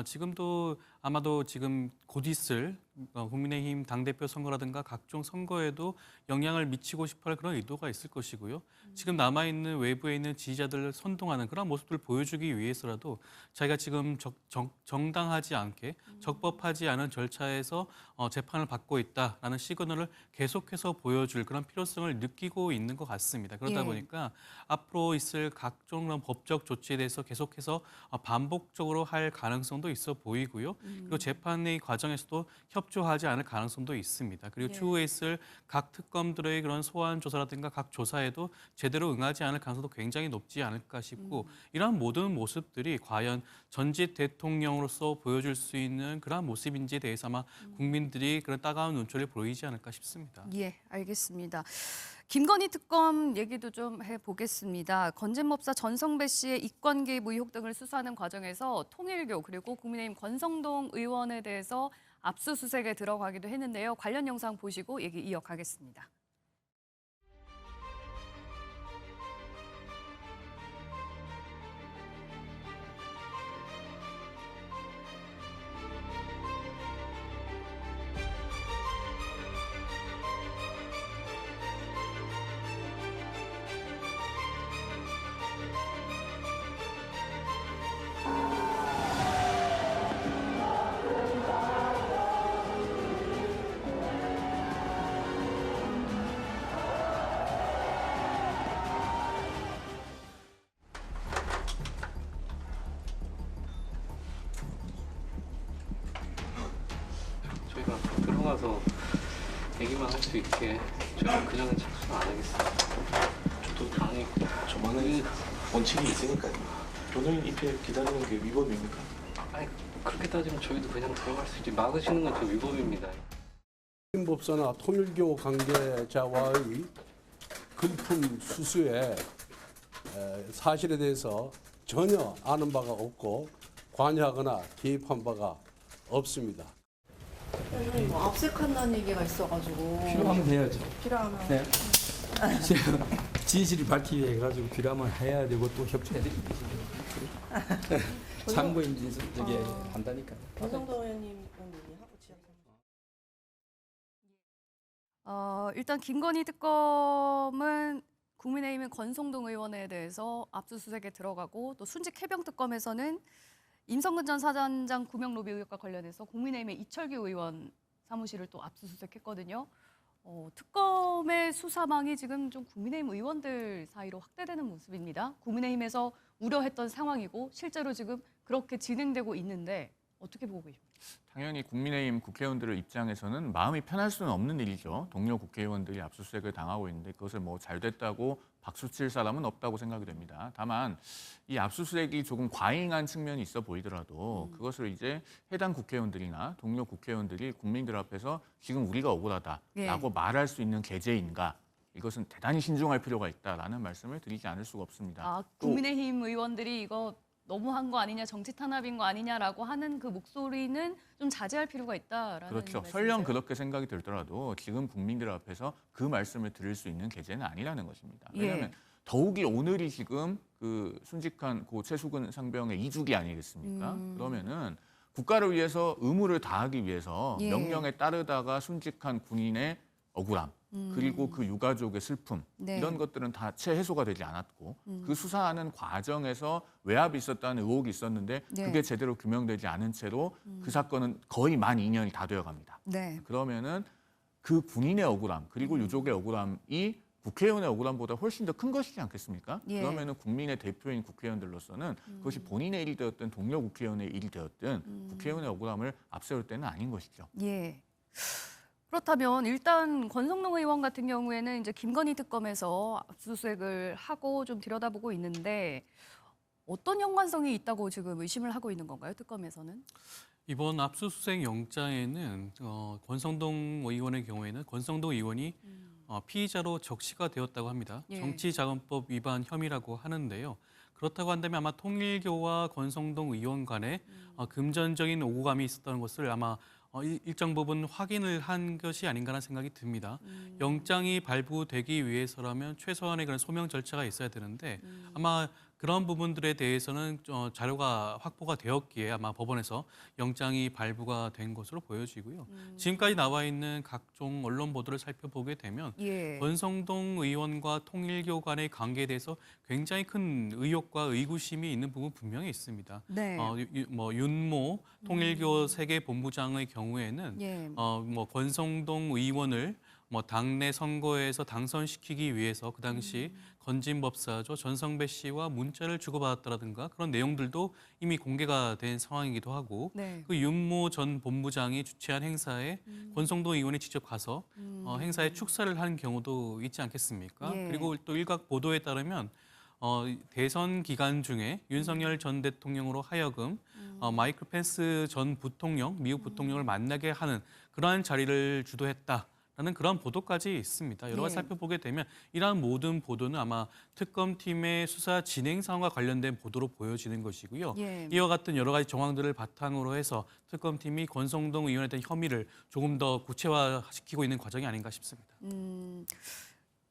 지금도 아마도 지금 곧 있을 국민의힘 당대표 선거라든가 각종 선거에도 영향을 미치고 싶어할 그런 의도가 있을 것이고요. 지금 남아있는 외부에 있는 지지자들을 선동하는 그런 모습들을 보여주기 위해서라도 자기가 지금 정당하지 않게 적법하지 않은 절차에서 재판을 받고 있다라는 시그널을 계속해서 보여줄 그런 필요성을 느끼고 있는 것 같습니다. 그러다 예. 보니까 앞으로 있을 각종 그런 법적 조치에 대해서 계속해서 반복적으로 할 가능성도 있어 보이고요. 그리고 재판의 과정에서도 협조하지 않을 가능성도 있습니다. 그리고 예. 추후에 있을 각 특검들의 그런 소환 조사라든가 각 조사에도 제대로 응하지 않을 가능성도 굉장히 높지 않을까 싶고 이러한 모든 모습들이 과연 전직 대통령으로서 보여줄 수 있는 그러한 모습인지에 대해서 아마 국민들이 그런 따가운 눈초리를 보이지 않을까 싶습니다. 예, 알겠습니다. 김건희 특검 얘기도 좀 해보겠습니다. 건진법사 전성배 씨의 이권 개입 의혹 등을 수사하는 과정에서 통일교 그리고 국민의힘 권성동 의원에 대해서 압수수색에 들어가기도 했는데요. 관련 영상 보시고 얘기 이어가겠습니다. 저희가 들어가서 얘기만 할 수 있게 저희가 그냥은 착수는 안 하겠습니다. 저도 아니, 저만의 원칙이 있으니까요. 오늘 입회 기다리는 게 위법입니까? 아니 그렇게 따지면 저희도 그냥 들어갈 수 있지. 막으시는 건 저 위법입니다. 법사나 통일교 관계자와의 금품 수수의 사실에 대해서 전혀 아는 바가 없고 관여하거나 개입한 바가 없습니다. 뭐 압색한다는 얘기가 있어가지고 필요하면 해야죠. 필요하면 네. 진실을 밝히기 위해 가지고 필요하면 해야 되고 또 협조해야 됩니다. 참고인지 저게 한다니까. 권성동 의원님은 논의하고 일단 김건희 특검은 국민의힘은 권성동 의원에 대해서 압수수색에 들어가고 또 순직 해병 특검에서는 임성근 전 사단장 구명 로비 의혹과 관련해서 국민의힘의 이철규 의원 사무실을 또 압수수색했거든요. 특검의 수사망이 지금 좀 국민의힘 의원들 사이로 확대되는 모습입니다. 국민의힘에서 우려했던 상황이고 실제로 지금 그렇게 진행되고 있는데 어떻게 보고 계십니까? 당연히 국민의힘 국회의원들의 입장에서는 마음이 편할 수는 없는 일이죠. 동료 국회의원들이 압수수색을 당하고 있는데 그것을 뭐 잘됐다고 박수칠 사람은 없다고 생각이 됩니다. 다만 이 압수수색이 조금 과잉한 측면이 있어 보이더라도 그것을 이제 해당 국회의원들이나 동료 국회의원들이 국민들 앞에서 지금 우리가 억울하다라고 말할 수 있는 계제인가? 이것은 대단히 신중할 필요가 있다라는 말씀을 드리지 않을 수가 없습니다. 국민의힘 의원들이 이거 너무한 거 아니냐, 정치 탄압인 거 아니냐라고 하는 그 목소리는 좀 자제할 필요가 있다라는 그렇죠. 말씀이세요? 설령 그렇게 생각이 들더라도 지금 국민들 앞에서 그 말씀을 드릴 수 있는 계제는 아니라는 것입니다. 왜냐하면 더욱이 오늘이 지금 그 순직한 고 최수근 상병의 2주기 아니겠습니까? 그러면은 국가를 위해서 의무를 다하기 위해서 명령에 따르다가 순직한 군인의 억울함, 그리고 그 유가족의 슬픔 이런 것들은 다 채 해소가 되지 않았고 그 수사하는 과정에서 외압이 있었다는 의혹이 있었는데 그게 제대로 규명되지 않은 채로 그 사건은 거의 만 2년이 다 되어갑니다. 그러면은 그 군인의 억울함 그리고 유족의 억울함이 국회의원의 억울함보다 훨씬 더 큰 것이지 않겠습니까? 그러면은 국민의 대표인 국회의원들로서는 그것이 본인의 일이 되었든 동료 국회의원의 일이 되었든 국회의원의 억울함을 앞세울 때는 아닌 것이죠. 그렇다면 일단 권성동 의원 같은 경우에는 이제 김건희 특검에서 압수수색을 하고 좀 들여다보고 있는데 어떤 연관성이 있다고 지금 의심을 하고 있는 건가요? 특검에서는? 이번 압수수색 영장에는 권성동 의원의 경우에는 권성동 의원이 피의자로 적시가 되었다고 합니다. 정치자금법 위반 혐의라고 하는데요. 그렇다고 한다면 아마 통일교와 권성동 의원 간에 금전적인 오고감이 있었다는 것을 아마 일정 부분 확인을 한 것이 아닌가라는 생각이 듭니다. 영장이 발부되기 위해서라면 최소한의 그런 소명 절차가 있어야 되는데 아마 그런 부분들에 대해서는 자료가 확보가 되었기에 아마 법원에서 영장이 발부가 된 것으로 보여지고요. 지금까지 나와 있는 각종 언론 보도를 살펴보게 되면 권성동 의원과 통일교 간의 관계에 대해서 굉장히 큰 의혹과 의구심이 있는 부분 분명히 있습니다. 윤모 통일교 세계 본부장의 경우에는 권성동 의원을 당내 선거에서 당선시키기 위해서 그 당시 건진법사죠 전성배 씨와 문자를 주고받았다라든가 그런 내용들도 이미 공개가 된 상황이기도 하고 그 윤모 전 본부장이 주최한 행사에 권성동 의원이 직접 가서 행사에 축사를 한 경우도 있지 않겠습니까? 그리고 또 일각 보도에 따르면 대선 기간 중에 윤석열 전 대통령으로 하여금 마이클 펜스 전 부통령, 미국 부통령을 만나게 하는 그러한 자리를 주도했다. 라는 그런 보도까지 있습니다. 여러 가지 살펴보게 되면 이러한 모든 보도는 아마 특검팀의 수사 진행 상황과 관련된 보도로 보여지는 것이고요. 이와 같은 여러 가지 정황들을 바탕으로 해서 특검팀이 권성동 의원에 대한 혐의를 조금 더 구체화시키고 있는 과정이 아닌가 싶습니다.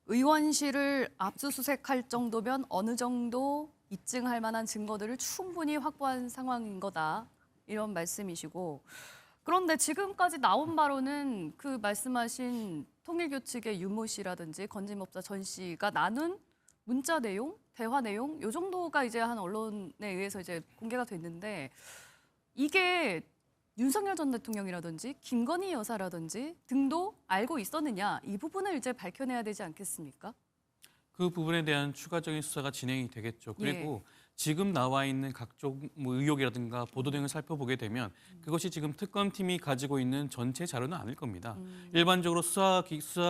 의원실을 압수수색할 정도면 어느 정도 입증할 만한 증거들을 충분히 확보한 상황인 거다. 이런 말씀이시고 그런데 지금까지 나온 바로는 그 말씀하신 통일교 측의 윤모 씨라든지 건진법사 전 씨가 나눈 문자 내용, 대화 내용 요 정도가 이제 한 언론에 의해서 이제 공개가 됐는데 이게 윤석열 전 대통령이라든지 김건희 여사라든지 등도 알고 있었느냐 이 부분을 이제 밝혀내야 되지 않겠습니까? 그 부분에 대한 추가적인 수사가 진행이 되겠죠. 그리고 지금 나와 있는 각종 뭐 의혹이라든가 보도 등을 살펴보게 되면 그것이 지금 특검팀이 가지고 있는 전체 자료는 아닐 겁니다. 일반적으로 수사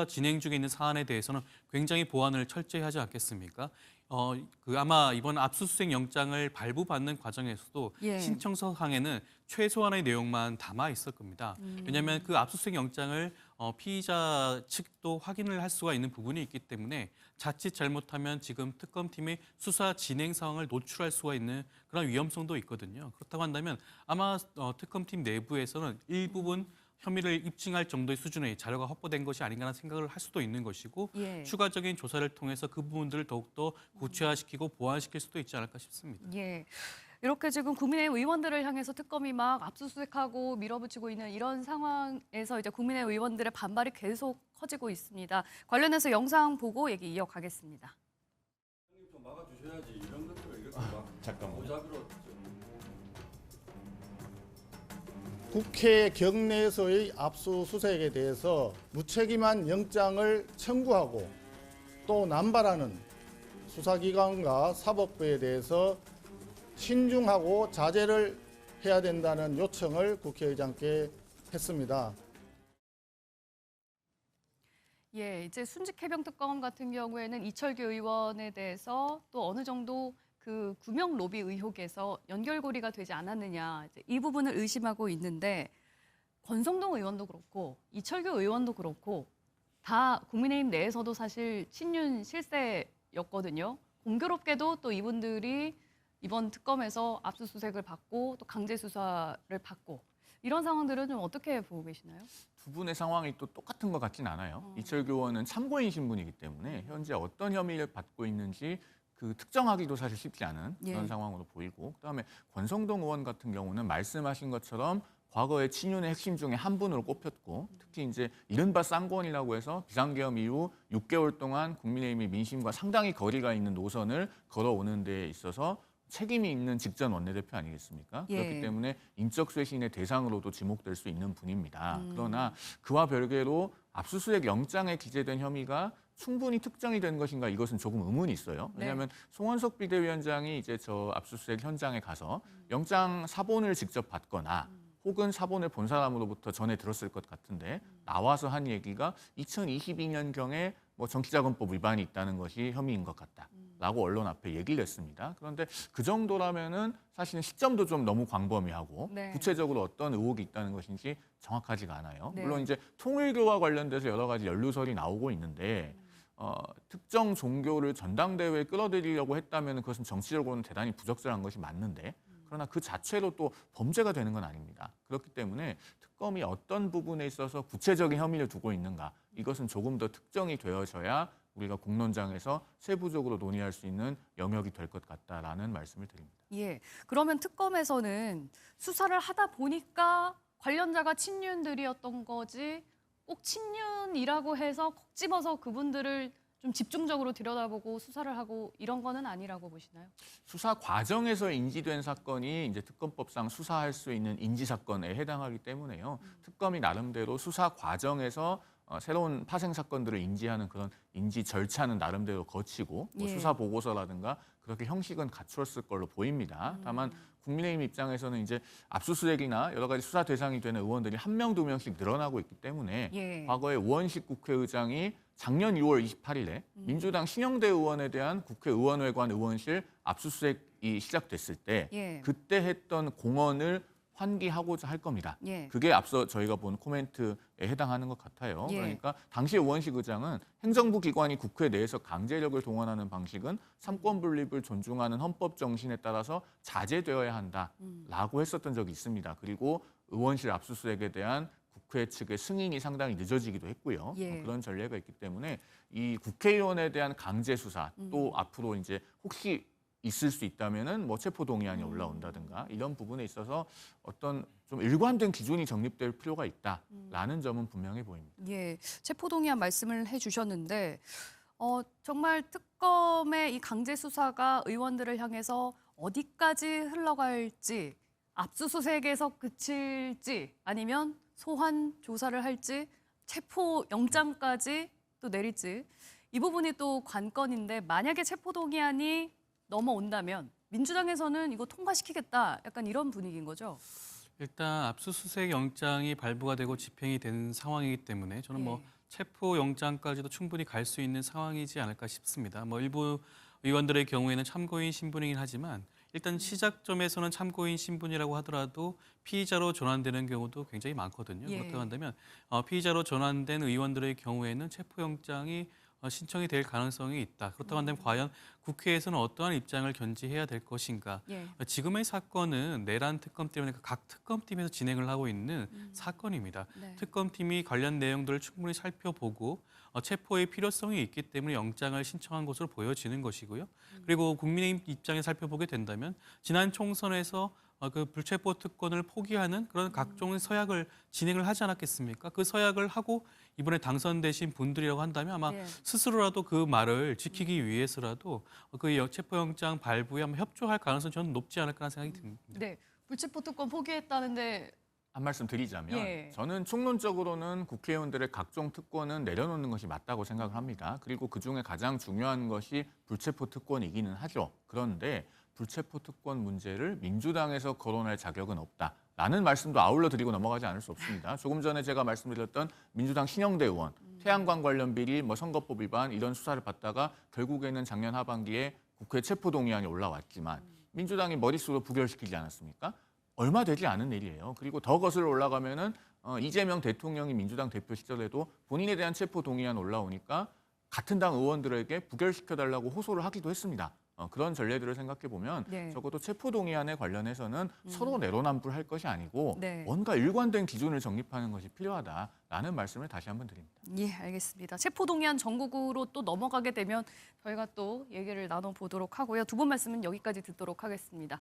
진행 중에 있는 사안에 대해서는 굉장히 보안을 철저히 하지 않겠습니까? 아마 이번 압수수색 영장을 발부받는 과정에서도 예. 신청서 항에는 최소한의 내용만 담아 있을 겁니다. 왜냐하면 그 압수수색 영장을 피의자 측도 확인을 할 수가 있는 부분이 있기 때문에 자칫 잘못하면 지금 특검팀의 수사 진행 상황을 노출할 수가 있는 그런 위험성도 있거든요. 그렇다고 한다면 아마 특검팀 내부에서는 일부분 혐의를 입증할 정도의 수준의 자료가 확보된 것이 아닌가라는 생각을 할 수도 있는 것이고 예. 추가적인 조사를 통해서 그 부분들을 더욱더 구체화시키고 보완시킬 수도 있지 않을까 싶습니다. 예. 이렇게 지금 국민의힘 의원들을 향해서 특검이 막 압수수색하고 밀어붙이고 있는 이런 상황에서 이제 국민의힘 의원들의 반발이 계속 커지고 있습니다. 관련해서 영상 보고 얘기 이어가겠습니다. 좀 막아주셔야지 이런 것들을 이렇게 막 잠깐만. 무작위로 국회 경내에서의 압수수색에 대해서 무책임한 영장을 청구하고 또 남발하는 수사기관과 사법부에 대해서 신중하고 자제를 해야 된다는 요청을 국회의장께 했습니다. 예, 이제 순직해병특검 같은 경우에는 이철규 의원에 대해서 또 어느 정도 그 구명 로비 의혹에서 연결고리가 되지 않았느냐 이제 이 부분을 의심하고 있는데 권성동 의원도 그렇고 이철규 의원도 그렇고 다 국민의힘 내에서도 사실 친윤 실세였거든요. 공교롭게도 또 이분들이 이번 특검에서 압수수색을 받고 또 강제 수사를 받고 이런 상황들은 좀 어떻게 보고 계시나요? 두 분의 상황이 또 똑같은 것 같진 않아요. 이철규 의원은 참고인 신분이기 때문에 현재 어떤 혐의를 받고 있는지 그 특정하기도 사실 쉽지 않은 그런 예. 상황으로 보이고 그다음에 권성동 의원 같은 경우는 말씀하신 것처럼 과거의 친윤의 핵심 중에 한 분으로 꼽혔고 특히 이제 이른바 쌍권이라고 해서 비상계엄 이후 6개월 동안 국민의힘이 민심과 상당히 거리가 있는 노선을 걸어오는 데 있어서 책임이 있는 직전 원내대표 아니겠습니까? 예. 그렇기 때문에 인적 쇄신의 대상으로도 지목될 수 있는 분입니다. 그러나 그와 별개로 압수수색 영장에 기재된 혐의가 충분히 특정이 된 것인가 이것은 조금 의문이 있어요. 왜냐하면 송원석 비대위원장이 이제 저 압수수색 현장에 가서 영장 사본을 직접 받거나 혹은 사본을 본 사람으로부터 전해 들었을 것 같은데 나와서 한 얘기가 2022년경에 뭐 정치자금법 위반이 있다는 것이 혐의인 것 같다라고 언론 앞에 얘기를 했습니다. 그런데 그 정도라면은 사실은 시점도 좀 너무 광범위하고 네. 구체적으로 어떤 의혹이 있다는 것인지 정확하지가 않아요. 네. 물론 이제 통일교와 관련돼서 여러 가지 연루설이 나오고 있는데 특정 종교를 전당대회에 끌어들이려고 했다면 그것은 정치적으로는 대단히 부적절한 것이 맞는데 그러나 그 자체로 또 범죄가 되는 건 아닙니다. 그렇기 때문에 특검이 어떤 부분에 있어서 구체적인 혐의를 두고 있는가 이것은 조금 더 특정이 되어져야 우리가 공론장에서 세부적으로 논의할 수 있는 영역이 될 것 같다라는 말씀을 드립니다. 예. 그러면 특검에서는 수사를 하다 보니까 관련자가 친윤들이었던 거지 꼭 친윤이라고 해서 콕 집어서 그분들을 좀 집중적으로 들여다보고 수사를 하고 이런 거는 아니라고 보시나요? 수사 과정에서 인지된 사건이 이제 특검법상 수사할 수 있는 인지 사건에 해당하기 때문에요. 특검이 나름대로 수사 과정에서 새로운 파생 사건들을 인지하는 그런 인지 절차는 나름대로 거치고 뭐 예. 수사 보고서라든가 그렇게 형식은 갖추었을 걸로 보입니다. 다만 국민의힘 입장에서는 이제 압수수색이나 여러 가지 수사 대상이 되는 의원들이 한 명, 두 명씩 늘어나고 있기 때문에 예. 과거에 우원식 국회의장이 작년 6월 28일에 민주당 신영대 의원에 대한 국회의원회관 의원실 압수수색이 시작됐을 때 예. 그때 했던 공언을 환기하고자 할 겁니다. 예. 그게 앞서 저희가 본 코멘트에 해당하는 것 같아요. 예. 그러니까 당시 우원식 의장은 행정부 기관이 국회 내에서 강제력을 동원하는 방식은 삼권 분립을 존중하는 헌법 정신에 따라서 자제되어야 한다라고 했었던 적이 있습니다. 그리고 의원실 압수수색에 대한 국회 측의 승인이 상당히 늦어지기도 했고요. 예. 그런 전례가 있기 때문에 이 국회의원에 대한 강제 수사 또 앞으로 이제 혹시 있을 수 있다면은 뭐 체포 동의안이 올라온다든가 이런 부분에 있어서 어떤 좀 일관된 기준이 정립될 필요가 있다라는 점은 분명해 보입니다. 예. 체포동의안 말씀을 해주셨는데 정말 특검의 이 강제 수사가 의원들을 향해서 어디까지 흘러갈지 압수수색에서 그칠지 아니면 소환 조사를 할지 체포 영장까지 또 내릴지 이 부분이 또 관건인데 만약에 체포동의안이 넘어온다면 민주당에서는 이거 통과시키겠다 약간 이런 분위기인 거죠? 일단 압수수색 영장이 발부가 되고 집행이 된 상황이기 때문에 저는 뭐 체포 영장까지도 충분히 갈 수 있는 상황이지 않을까 싶습니다. 뭐 일부 의원들의 경우에는 참고인 신분이긴 하지만 일단 시작점에서는 참고인 신분이라고 하더라도 피의자로 전환되는 경우도 굉장히 많거든요. 예. 그렇다고 한다면 피의자로 전환된 의원들의 경우에는 체포영장이 신청이 될 가능성이 있다. 그렇다고 한다면 과연 국회에서는 어떠한 입장을 견지해야 될 것인가. 예. 지금의 사건은 내란 특검 때문에 각 특검팀에서 진행을 하고 있는 사건입니다. 네. 특검팀이 관련 내용들을 충분히 살펴보고 체포의 필요성이 있기 때문에 영장을 신청한 것으로 보여지는 것이고요. 그리고 국민의힘 입장에 살펴보게 된다면 지난 총선에서 그 불체포 특권을 포기하는 그런 각종 서약을 진행을 하지 않았겠습니까? 그 서약을 하고 이번에 당선되신 분들이라고 한다면 아마 예. 스스로라도 그 말을 지키기 위해서라도 그 체포영장 발부에 아마 협조할 가능성이 저는 높지 않을까 하는 생각이 듭니다. 네, 불체포 특권 포기했다는데 한 말씀 드리자면 예. 저는 총론적으로는 국회의원들의 각종 특권은 내려놓는 것이 맞다고 생각을 합니다. 그리고 그중에 가장 중요한 것이 불체포 특권이기는 하죠. 그런데 불체포 특권 문제를 민주당에서 거론할 자격은 없다라는 말씀도 아울러 드리고 넘어가지 않을 수 없습니다. 조금 전에 제가 말씀드렸던 민주당 신영대 의원, 태양광 관련 비리, 선거법 위반 이런 수사를 받다가 결국에는 작년 하반기에 국회 체포동의안이 올라왔지만 민주당이 머릿수로 부결시키지 않았습니까? 얼마 되지 않은 일이에요. 그리고 더 거슬러 올라가면은 이재명 대통령이 민주당 대표 시절에도 본인에 대한 체포동의안 올라오니까 같은 당 의원들에게 부결시켜달라고 호소를 하기도 했습니다. 그런 전례들을 생각해 보면 네. 적어도 체포동의안에 관련해서는 서로 내로남불할 것이 아니고 네. 뭔가 일관된 기준을 정립하는 것이 필요하다라는 말씀을 다시 한번 드립니다. 예, 알겠습니다. 체포동의안 전국으로 또 넘어가게 되면 저희가 또 얘기를 나눠보도록 하고요. 두 분 말씀은 여기까지 듣도록 하겠습니다.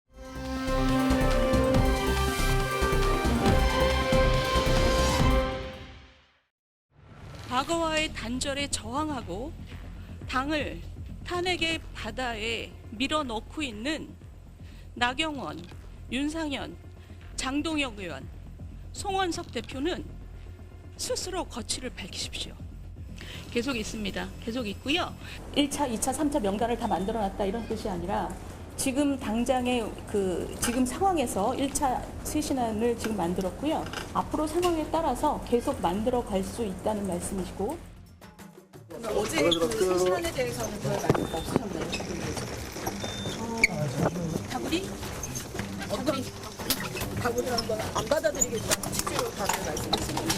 과거와의 단절에 저항하고 당을 탄핵의 바다에 밀어넣고 있는 나경원, 윤상현, 장동혁 의원, 송원석 대표는 스스로 거취를 밝히십시오. 계속 있습니다. 계속 있고요. 1차, 2차, 3차 명단을 다 만들어놨다 이런 뜻이 아니라 지금 당장의 지금 상황에서 1차 쇄신안을 지금 만들었고요. 앞으로 상황에 따라서 계속 만들어 갈 수 있다는 말씀이시고. 어제 그 쇄신안에 대해서는 별 말씀 없으셨나요? 다구리라는 건 안 받아들이겠다는 취지로 다른 말씀이십니다.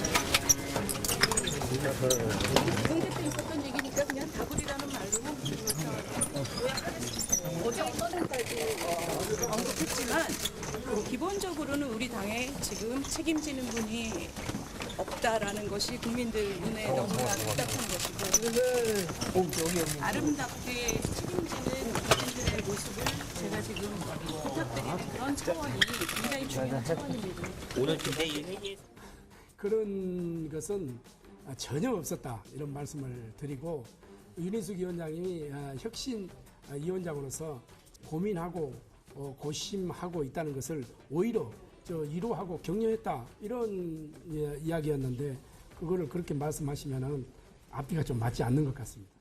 공개 때 있었던 얘기니까 그냥 다구리라는 말로 어제 언론까지 언급했지만 기본적으로는 우리 당에 지금 책임지는 분이 없다라는 것이 국민들 눈에 너무나 답답한 것이고 아름답게 책임지는 국민들의 모습을 제가 지금 부탁드리는 그런 차원이 굉장히 중요한 차원입니다. 오늘 김대일 회의에서 그런 것은 전혀 없었다 이런 말씀을 드리고 윤희숙 위원장이 혁신 위원장으로서 고민하고 고심하고 있다는 것을 오히려 위로하고 격려했다 이런 이야기였는데 그거를 그렇게 말씀하시면은 앞뒤가 좀 맞지 않는 것 같습니다.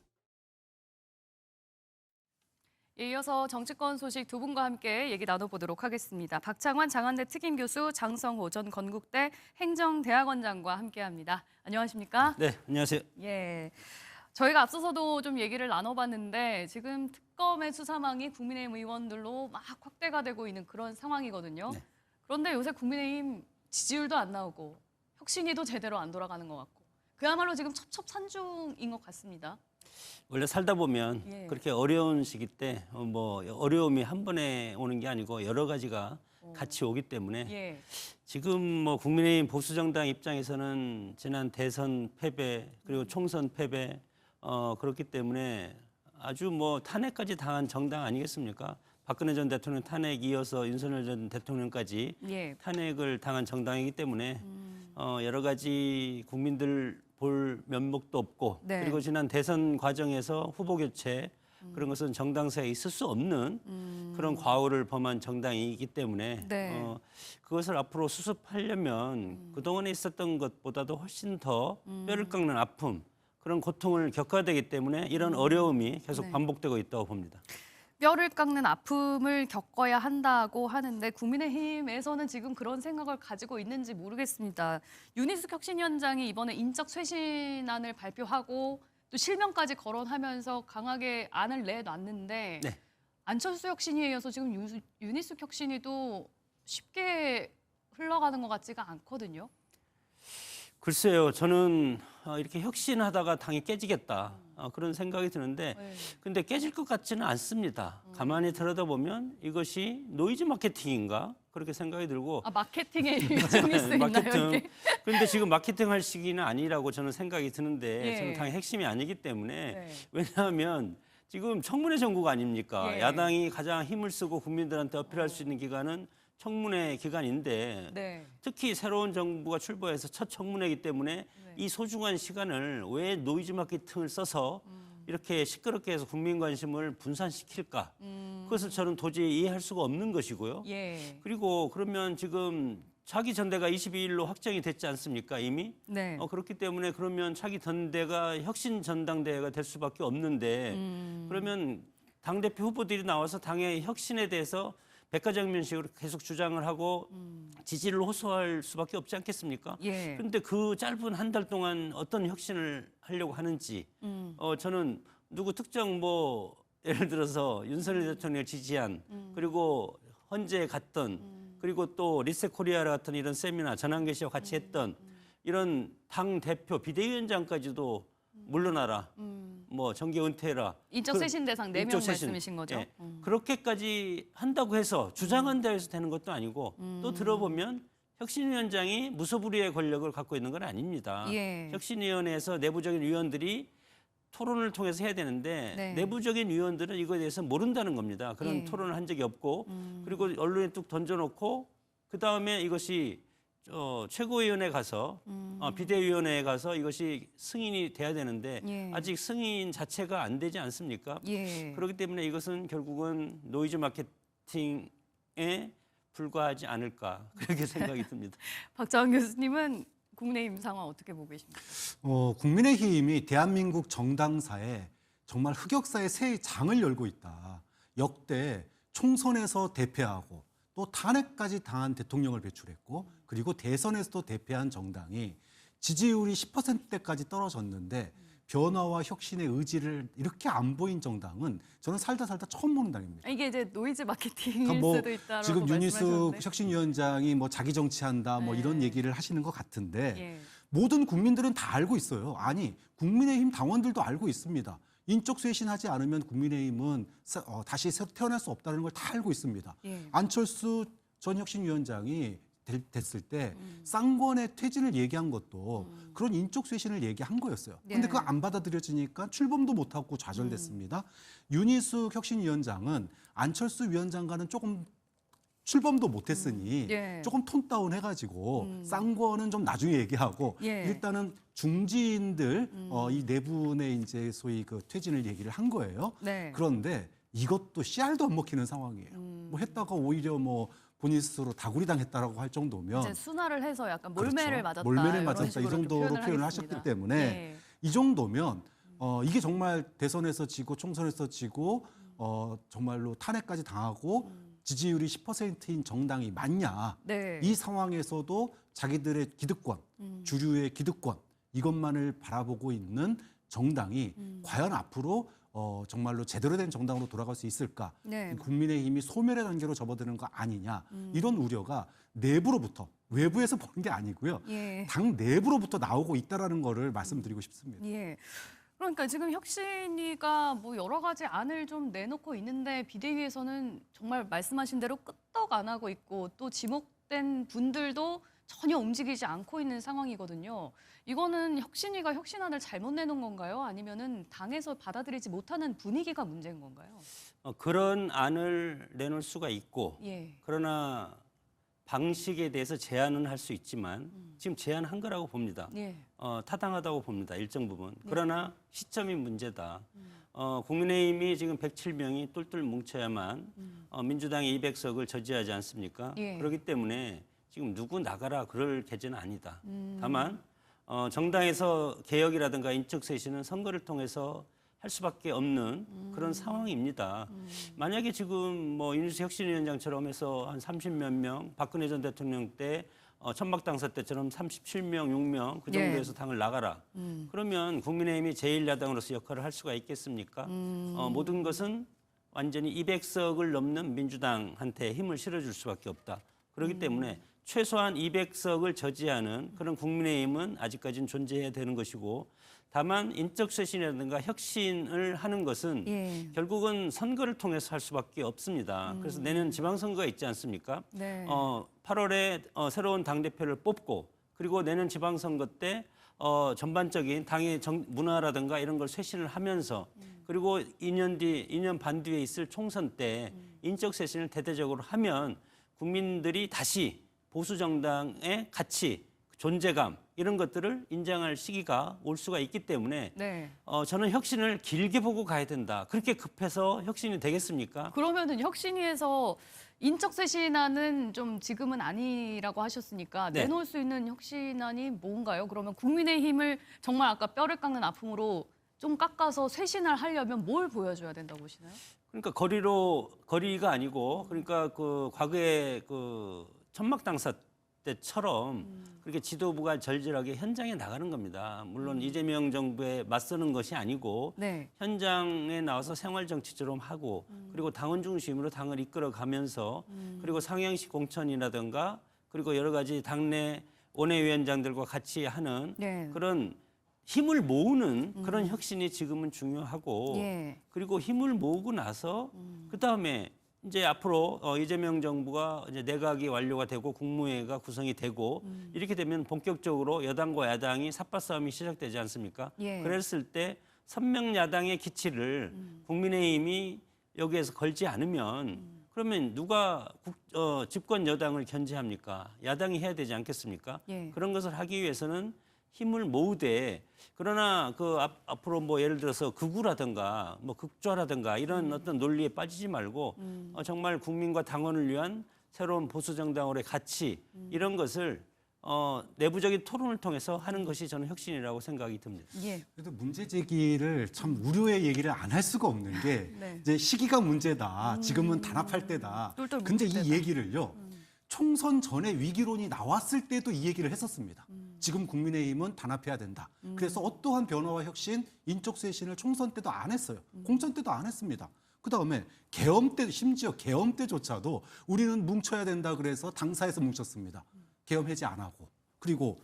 이어서 정치권 소식 두 분과 함께 얘기 나눠보도록 하겠습니다. 박창환 장한대 특임교수, 장성호 전 건국대 행정대학원장과 함께합니다. 안녕하십니까? 네, 안녕하세요. 예, 저희가 앞서서도 좀 얘기를 나눠봤는데 지금 특검의 수사망이 국민의힘 의원들로 막 확대가 되고 있는 그런 상황이거든요. 네. 그런데 요새 국민의힘 지지율도 안 나오고 혁신위도 제대로 안 돌아가는 것 같고 그야말로 지금 첩첩산중인 것 같습니다. 원래 살다 보면 예. 그렇게 어려운 시기 때 어려움이 한 번에 오는 게 아니고 여러 가지가 같이 오기 때문에 예. 지금 국민의힘 보수정당 입장에서는 지난 대선 패배 그리고 총선 패배 그렇기 때문에 아주 탄핵까지 당한 정당 아니겠습니까? 박근혜 전 대통령 탄핵 이어서 윤석열 전 대통령까지 예. 탄핵을 당한 정당이기 때문에 여러 가지 국민들 볼 면목도 없고 네. 그리고 지난 대선 과정에서 후보 교체 그런 것은 정당사에 있을 수 없는 그런 과오를 범한 정당이기 때문에 네. 그것을 앞으로 수습하려면 그동안에 있었던 것보다도 훨씬 더 뼈를 깎는 아픔 그런 고통을 겪어야 되기 때문에 이런 어려움이 계속 네. 반복되고 있다고 봅니다. 뼈를 깎는 아픔을 겪어야 한다고 하는데 국민의힘에서는 지금 그런 생각을 가지고 있는지 모르겠습니다. 윤희숙 혁신위원장이 이번에 인적 쇄신안을 발표하고 또 실명까지 거론하면서 강하게 안을 내놨는데 네. 안철수 혁신위에 이어서 지금 윤희숙 혁신위도 쉽게 흘러가는 것 같지가 않거든요. 글쎄요, 저는 이렇게 혁신하다가 당이 깨지겠다 그런 생각이 드는데, 네. 근데 깨질 것 같지는 않습니다. 가만히 들여다보면 이것이 노이즈 마케팅인가 그렇게 생각이 들고. 아, 마케팅의 일종일 수 있나요, 이게? 그런데 지금 마케팅할 시기는 아니라고 저는 생각이 드는데, 예. 저는 당의 핵심이 아니기 때문에. 네. 왜냐하면 지금 청문회 정국 아닙니까? 예. 야당이 가장 힘을 쓰고 국민들한테 어필할 수 있는 기간은 청문회 기간인데, 네. 특히 새로운 정부가 출범해서 첫 청문회이기 때문에 네. 이 소중한 시간을 왜 노이즈 마케팅을 써서 이렇게 시끄럽게 해서 국민 관심을 분산시킬까? 그것을 저는 도저히 이해할 수가 없는 것이고요. 예. 그리고 그러면 지금 차기 전대가 22일로 확정이 됐지 않습니까, 이미? 네. 그렇기 때문에 그러면 차기 전대가 혁신 전당대회가 될 수밖에 없는데, 그러면 당대표 후보들이 나와서 당의 혁신에 대해서 백과장면식으로 계속 주장을 하고 지지를 호소할 수밖에 없지 않겠습니까? 예. 그런데 그 짧은 한 달 동안 어떤 혁신을 하려고 하는지, 저는 누구 특정 뭐 예를 들어서 윤석열 대통령을 지지한, 그리고 헌재에 갔던, 그리고 또 리셋코리아 같은 이런 세미나 전환계시와 같이 했던 이런 당 대표 비대위원장까지도 물러나라, 뭐 정계 은퇴해라. 인적 쇄신 대상 4명 인적 쇄신. 말씀이신 거죠? 예. 그렇게까지 한다고 해서 주장한다고 해서 되는 것도 아니고, 또 들어보면 혁신위원장이 무소불위의 권력을 갖고 있는 건 아닙니다. 예. 혁신위원회에서 내부적인 위원들이 토론을 통해서 해야 되는데, 네. 내부적인 위원들은 이거에 대해서 모른다는 겁니다. 그런 예. 토론을 한 적이 없고, 그리고 언론에 뚝 던져놓고 그다음에 이것이 최고위원회에 가서 비대위원회에 가서 이것이 승인이 돼야 되는데, 예. 아직 승인 자체가 안 되지 않습니까? 예. 그렇기 때문에 이것은 결국은 노이즈 마케팅에 불과하지 않을까 그렇게 생각이 듭니다. 박자원 교수님은 국내임 상황 어떻게 보고 계십니까? 국민의힘이 대한민국 정당사에 정말 흑역사의 새 장을 열고 있다. 역대 총선에서 대패하고 또 탄핵까지 당한 대통령을 배출했고, 그리고 대선에서도 대패한 정당이 지지율이 10%대까지 떨어졌는데 변화와 혁신의 의지를 이렇게 안 보인 정당은 저는 살다 처음 보는 당입니다. 이게 이제 노이즈 마케팅일 그러니까 수도 있다라고 지금 윤희숙 말씀하셨는데. 혁신위원장이 뭐 자기 정치한다 뭐 네. 이런 얘기를 하시는 것 같은데, 예. 모든 국민들은 다 알고 있어요. 아니, 국민의힘 당원들도 알고 있습니다. 인적 쇄신하지 않으면 국민의힘은 다시 태어날 수 없다는 걸 다 알고 있습니다. 예. 안철수 전 혁신위원장이 됐을 때 쌍권의 퇴진을 얘기한 것도 그런 인적 쇄신을 얘기한 거였어요. 근데 네. 그거 안 받아들여지니까 출범도 못하고 좌절됐습니다. 윤희숙 혁신위원장은 안철수 위원장과는 조금 출범도 못했으니 예. 조금 톤 다운 해가지고 쌍권은 좀 나중에 얘기하고, 예. 일단은 중진들 이 네 분의 이제 소위 그 퇴진을 얘기를 한 거예요. 네. 그런데 이것도 씨알도 안 먹히는 상황이에요. 뭐 했다가 오히려 뭐 본인 스스로 다구리 당했다라고 할 정도면, 이제 순화를 해서 약간 몰매를 그렇죠. 맞았다. 몰매를 이런 맞았다 이 식으로 정도로 표현을 표현을 하겠습니다. 하셨기 때문에 예. 이 정도면 이게 정말 대선에서 지고 총선에서 지고 정말로 탄핵까지 당하고 지지율이 10%인 정당이 맞냐? 네. 이 상황에서도 자기들의 기득권, 주류의 기득권 이것만을 바라보고 있는 정당이 과연 앞으로 정말로 제대로 된 정당으로 돌아갈 수 있을까? 네. 국민의힘이 소멸의 단계로 접어드는 거 아니냐? 이런 우려가 내부로부터, 외부에서 보는 게 아니고요. 예. 당 내부로부터 나오고 있다라는 거를 말씀드리고 싶습니다. 예. 그러니까 지금 혁신위가 뭐 여러 가지 안을 좀 내놓고 있는데 비대위에서는 정말 말씀하신 대로 끄떡 안 하고 있고, 또 지목된 분들도 전혀 움직이지 않고 있는 상황이거든요. 이거는 혁신위가 혁신안을 잘못 내놓은 건가요? 아니면은 당에서 받아들이지 못하는 분위기가 문제인 건가요? 그런 안을 내놓을 수가 있고, 예. 그러나 방식에 대해서 제안은 할 수 있지만 지금 제안한 거라고 봅니다. 예. 타당하다고 봅니다. 일정 부분. 그러나 시점이 문제다. 국민의힘이 지금 107명이 똘똘 뭉쳐야만 민주당이 200석을 저지하지 않습니까? 예. 그렇기 때문에 지금 누구 나가라 그럴 계제는 아니다. 다만 정당에서 개혁이라든가 인적 쇄신은 선거를 통해서 할 수밖에 없는 그런 상황입니다. 만약에 지금 뭐 윤희숙 혁신위원장처럼 해서 한 30몇 명, 박근혜 전 대통령 때 천막당사 때처럼 37명, 6명 그 정도에서 당을 나가라. 그러면 국민의힘이 제1야당으로서 역할을 할 수가 있겠습니까? 모든 것은 완전히 200석을 넘는 민주당한테 힘을 실어줄 수밖에 없다. 그렇기 때문에 최소한 200석을 저지하는 그런 국민의힘은 아직까지는 존재해야 되는 것이고 다만 인적 쇄신이라든가 혁신을 하는 것은 결국은 선거를 통해서 할 수밖에 없습니다. 그래서 내년 지방선거가 있지 않습니까? 8월에 새로운 당대표를 뽑고 그리고 내년 지방선거 때 전반적인 당의 문화라든가 이런 걸 쇄신을 하면서 그리고 2년 반 뒤에 있을 총선 때 인적 쇄신을 대대적으로 하면 국민들이 다시 보수 정당의 가치, 존재감 이런 것들을 인정할 시기가 올 수가 있기 때문에 저는 혁신을 길게 보고 가야 된다. 그렇게 급해서 혁신이 되겠습니까? 그러면은 혁신위에서 인적 쇄신안은 좀 지금은 아니라고 하셨으니까 내놓을 수 있는 혁신안이 뭔가요? 그러면 국민의힘을 정말 아까 뼈를 깎는 아픔으로 좀 깎아서 쇄신을 하려면 뭘 보여줘야 된다고 보시나요? 그러니까 거리가 아니고 그러니까 그 과거에 그 천막당사 때처럼 그렇게 지도부가 절절하게 현장에 나가는 겁니다. 물론 이재명 정부에 맞서는 것이 아니고 현장에 나와서 생활 정치처럼 하고 그리고 당원 중심으로 당을 이끌어가면서 그리고 상향식 공천이라든가 그리고 여러 가지 당내 원외위원장들과 같이 하는 그런 힘을 모으는 그런 혁신이 지금은 중요하고 그리고 힘을 모으고 나서 그다음에 이제 앞으로 이재명 정부가 이제 내각이 완료가 되고 국무회의가 구성이 되고 이렇게 되면 본격적으로 여당과 야당이 삿바싸움이 시작되지 않습니까? 그랬을 때 선명 야당의 기치를 국민의힘이 여기에서 걸지 않으면 그러면 누가 집권 여당을 견제합니까? 야당이 해야 되지 않겠습니까? 그런 것을 하기 위해서는 힘을 모으되 그러나 그 앞으로 뭐 예를 들어서 극우라든가 뭐 극좌라든가 이런 어떤 논리에 빠지지 말고 정말 국민과 당원을 위한 새로운 보수 정당으로의 가치 이런 것을 내부적인 토론을 통해서 하는 것이 저는 혁신이라고 생각이 듭니다. 그래도 문제 제기를 참 우려의 얘기를 안 할 수가 없는 게 이제 시기가 문제다. 지금은 단합할 때다. 근데 이 얘기를요. 총선 전에 위기론이 나왔을 때도 이 얘기를 했었습니다. 지금 국민의힘은 단합해야 된다. 그래서 어떠한 변화와 혁신, 인적 쇄신을 총선 때도 안 했어요. 공천 때도 안 했습니다. 그다음에 계엄 때 심지어 계엄 때조차도 우리는 뭉쳐야 된다 그래서 당사에서 뭉쳤습니다. 계엄 해제 안 하고. 그리고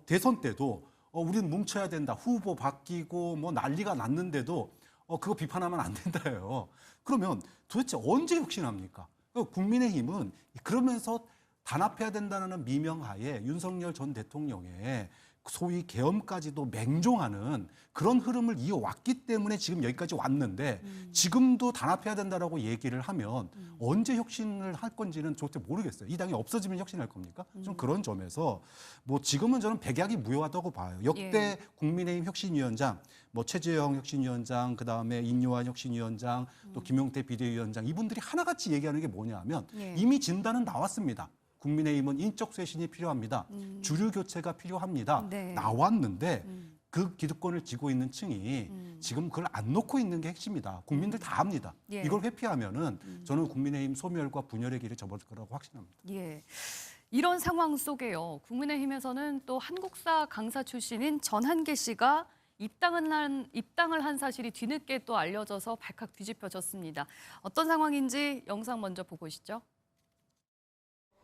대선 때도 우리는 뭉쳐야 된다. 후보 바뀌고 뭐 난리가 났는데도 그거 비판하면 안 된다요. 그러면 도대체 언제 혁신합니까? 국민의힘은 그러면서 단합해야 된다는 미명하에 윤석열 전 대통령의 소위 계엄까지도 맹종하는 그런 흐름을 이어왔기 때문에 지금 여기까지 왔는데 지금도 단합해야 된다라고 얘기를 하면 언제 혁신을 할 건지는 도대체 모르겠어요. 이 당이 없어지면 혁신할 겁니까? 좀 그런 점에서 뭐 지금은 저는 백약이 무효하다고 봐요. 역대 국민의힘 혁신위원장, 뭐 최재형 혁신위원장, 그다음에 인요한 혁신위원장, 또 김용태 비대위원장 이분들이 하나같이 얘기하는 게 뭐냐면 이미 진단은 나왔습니다. 국민의힘은 인적 쇄신이 필요합니다. 주류 교체가 필요합니다. 나왔는데 그 기득권을 쥐고 있는 층이 지금 그걸 안 놓고 있는 게 핵심이다. 국민들 다 압니다. 이걸 회피하면은 저는 국민의힘 소멸과 분열의 길을 접을 거라고 확신합니다. 이런 상황 속에요. 국민의힘에서는 또 한국사 강사 출신인 전한계 씨가 입당을 한 사실이 뒤늦게 또 알려져서 발칵 뒤집혀졌습니다. 어떤 상황인지 영상 먼저 보고 오시죠.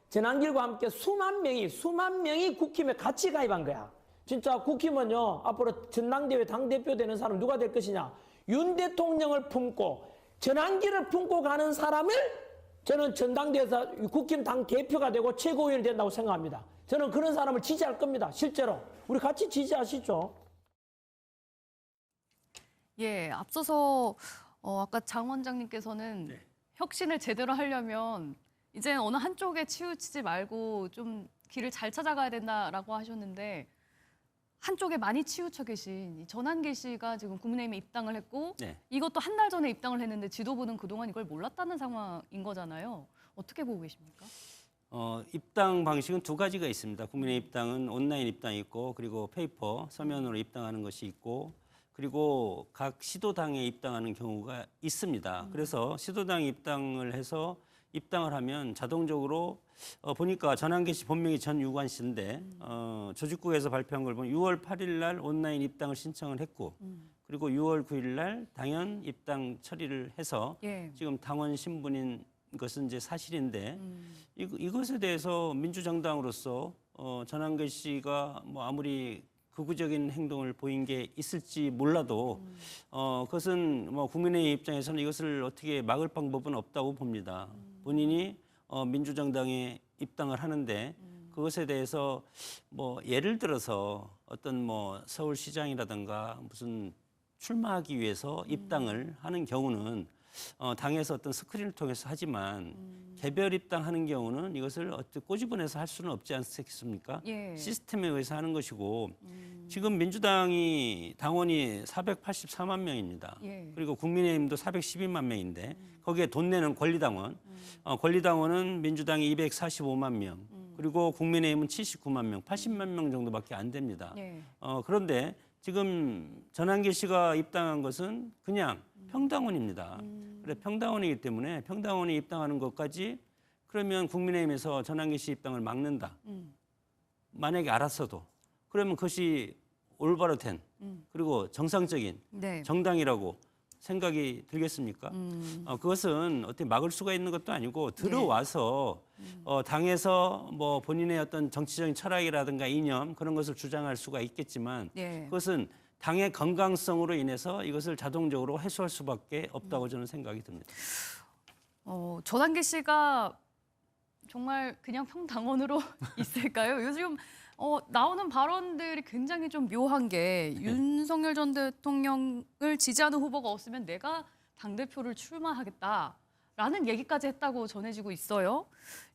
전한길과 함께 수만 명이 국힘에 같이 가입한 거야. 진짜 국힘은요, 앞으로 전당대회 당대표 되는 사람 누가 될 것이냐. 윤 대통령을 품고 전한길을 품고 가는 사람을 저는 전당대회에서 국힘 당 대표가 되고 최고위원이 된다고 생각합니다. 저는 그런 사람을 지지할 겁니다. 실제로. 우리 같이 지지하시죠. 앞서서 아까 장 원장님께서는 혁신을 제대로 하려면 이제 어느 한쪽에 치우치지 말고 좀 길을 잘 찾아가야 된다라고 하셨는데 한쪽에 많이 치우쳐 계신 이 전한길 씨가 지금 국민의힘에 입당을 했고 이것도 한 달 전에 입당을 했는데 지도부는 그동안 이걸 몰랐다는 상황인 거잖아요. 어떻게 보고 계십니까? 입당 방식은 두 가지가 있습니다. 국민의 입당은 온라인 입당이 있고 그리고 페이퍼 서면으로 입당하는 것이 있고 그리고 각 시도당에 입당하는 경우가 있습니다. 그래서 시도당에 입당을 해서 입당을 하면 자동적으로 보니까 전한계 씨 본명이 전유관 씨인데 조직국에서 발표한 걸 보면 6월 8일 날 온라인 입당을 신청을 했고 그리고 6월 9일 날 당연 입당 처리를 해서 예. 지금 당원 신분인 것은 이제 사실인데 이것에 대해서 민주정당으로서 전한계 씨가 뭐 아무리 극우적인 행동을 보인 게 있을지 몰라도 그것은 뭐 국민의 입장에서는 이것을 어떻게 막을 방법은 없다고 봅니다. 본인이 민주정당에 입당을 하는데 그것에 대해서 뭐 예를 들어서 어떤 뭐 서울시장이라든가 무슨 출마하기 위해서 입당을 하는 경우는 당에서 어떤 스크린을 통해서 하지만 개별 입당하는 경우는 이것을 어떻게 꼬집어내서 할 수는 없지 않겠습니까? 예. 시스템에 의해서 하는 것이고 지금 민주당이 당원이 484만 명입니다. 예. 그리고 국민의힘도 412만 명인데 거기에 돈 내는 권리당원, 권리당원은 민주당이 245만 명, 그리고 국민의힘은 79만 명, 80만 명 정도밖에 안 됩니다. 예. 그런데 지금 전한계 씨가 입당한 것은 그냥 평당원입니다. 그래 평당원이기 때문에 평당원이 입당하는 것까지 그러면 국민의힘에서 전한계 씨 입당을 막는다. 만약에 알았어도 그러면 그것이 올바로 된 그리고 정상적인 네. 정당이라고 생각이 들겠습니까? 그것은 어떻게 막을 수가 있는 것도 아니고 들어와서 당에서 뭐 본인의 어떤 정치적인 철학이라든가 이념 그런 것을 주장할 수가 있겠지만 예. 그것은 당의 건강성으로 인해서 이것을 자동적으로 해소할 수밖에 없다고 저는 생각이 듭니다. 전한계 씨가 정말 그냥 평당원으로 있을까요? 요즘 나오는 발언들이 굉장히 좀 묘한 게 윤석열 전 대통령을 지지하는 후보가 없으면 내가 당대표를 출마하겠다라는 얘기까지 했다고 전해지고 있어요.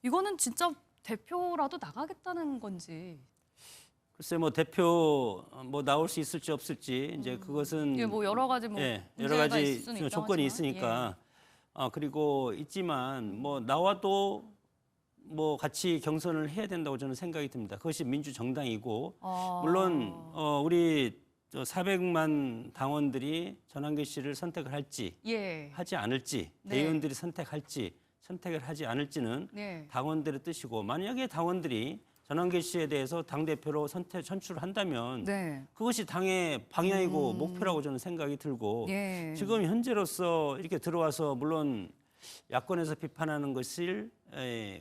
이거는 진짜 대표라도 나가겠다는 건지. 글쎄 뭐 대표 뭐 나올 수 있을지 없을지 이제 그것은 예, 뭐 여러 가지 뭐 여러 문제가 가지 있으니까 조건이 하지만, 있으니까 그리고 있지만 뭐 나와도 뭐 같이 경선을 해야 된다고 저는 생각이 듭니다. 그것이 민주정당이고 물론 우리 400만 당원들이 전한계 씨를 선택을 할지 예. 하지 않을지 네. 대의원들이 선택할지 선택을 하지 않을지는 네. 당원들의 뜻이고 만약에 당원들이 전한계 씨에 대해서 당대표로 선출을 한다면 네. 그것이 당의 방향이고 목표라고 저는 생각이 들고 예. 지금 현재로서 이렇게 들어와서 물론 야권에서 비판하는 것을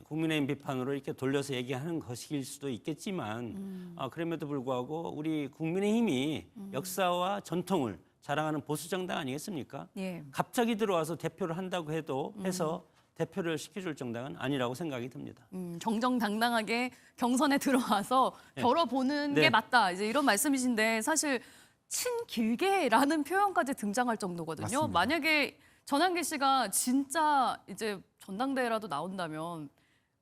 국민의힘 비판으로 이렇게 돌려서 얘기하는 것일 수도 있겠지만 그럼에도 불구하고 우리 국민의힘이 역사와 전통을 자랑하는 보수 정당 아니겠습니까? 예. 갑자기 들어와서 대표를 한다고 해서 대표를 시켜줄 정당은 아니라고 생각이 듭니다. 정정당당하게 경선에 들어와서 네. 겨뤄보는 네. 게 맞다. 이제 이런 말씀이신데 사실 친길게라는 표현까지 등장할 정도거든요. 맞습니다. 만약에 전한계 씨가 진짜 이제 전당대회라도 나온다면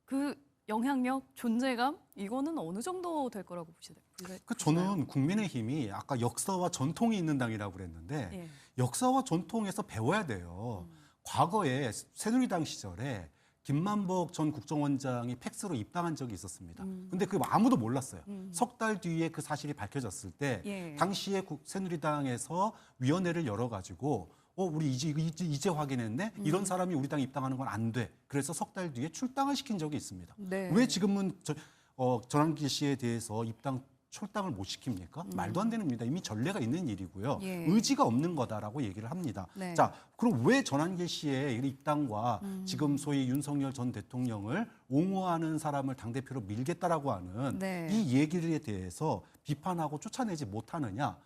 그 영향력, 존재감 이거는 어느 정도 될 거라고 보시나요? 저는 국민의힘이 아까 역사와 전통이 있는 당이라고 그랬는데 예. 역사와 전통에서 배워야 돼요. 과거에 새누리당 시절에 김만복 전 국정원장이 팩스로 입당한 적이 있었습니다. 근데 그 아무도 몰랐어요. 석 달 뒤에 그 사실이 밝혀졌을 때 예. 당시에 새누리당에서 위원회를 열어가지고 우리 이제 확인했네? 이런 사람이 우리 당에 입당하는 건 안 돼. 그래서 석 달 뒤에 출당을 시킨 적이 있습니다. 네. 왜 지금은 전한계 씨에 대해서 출당을 못 시킵니까? 말도 안 되는 일입니다. 이미 전례가 있는 일이고요. 예. 의지가 없는 거다라고 얘기를 합니다. 네. 자, 그럼 왜 전한계 씨의 입당과 지금 소위 윤석열 전 대통령을 옹호하는 사람을 당대표로 밀겠다라고 하는 네. 이 얘기에 대해서 비판하고 쫓아내지 못하느냐?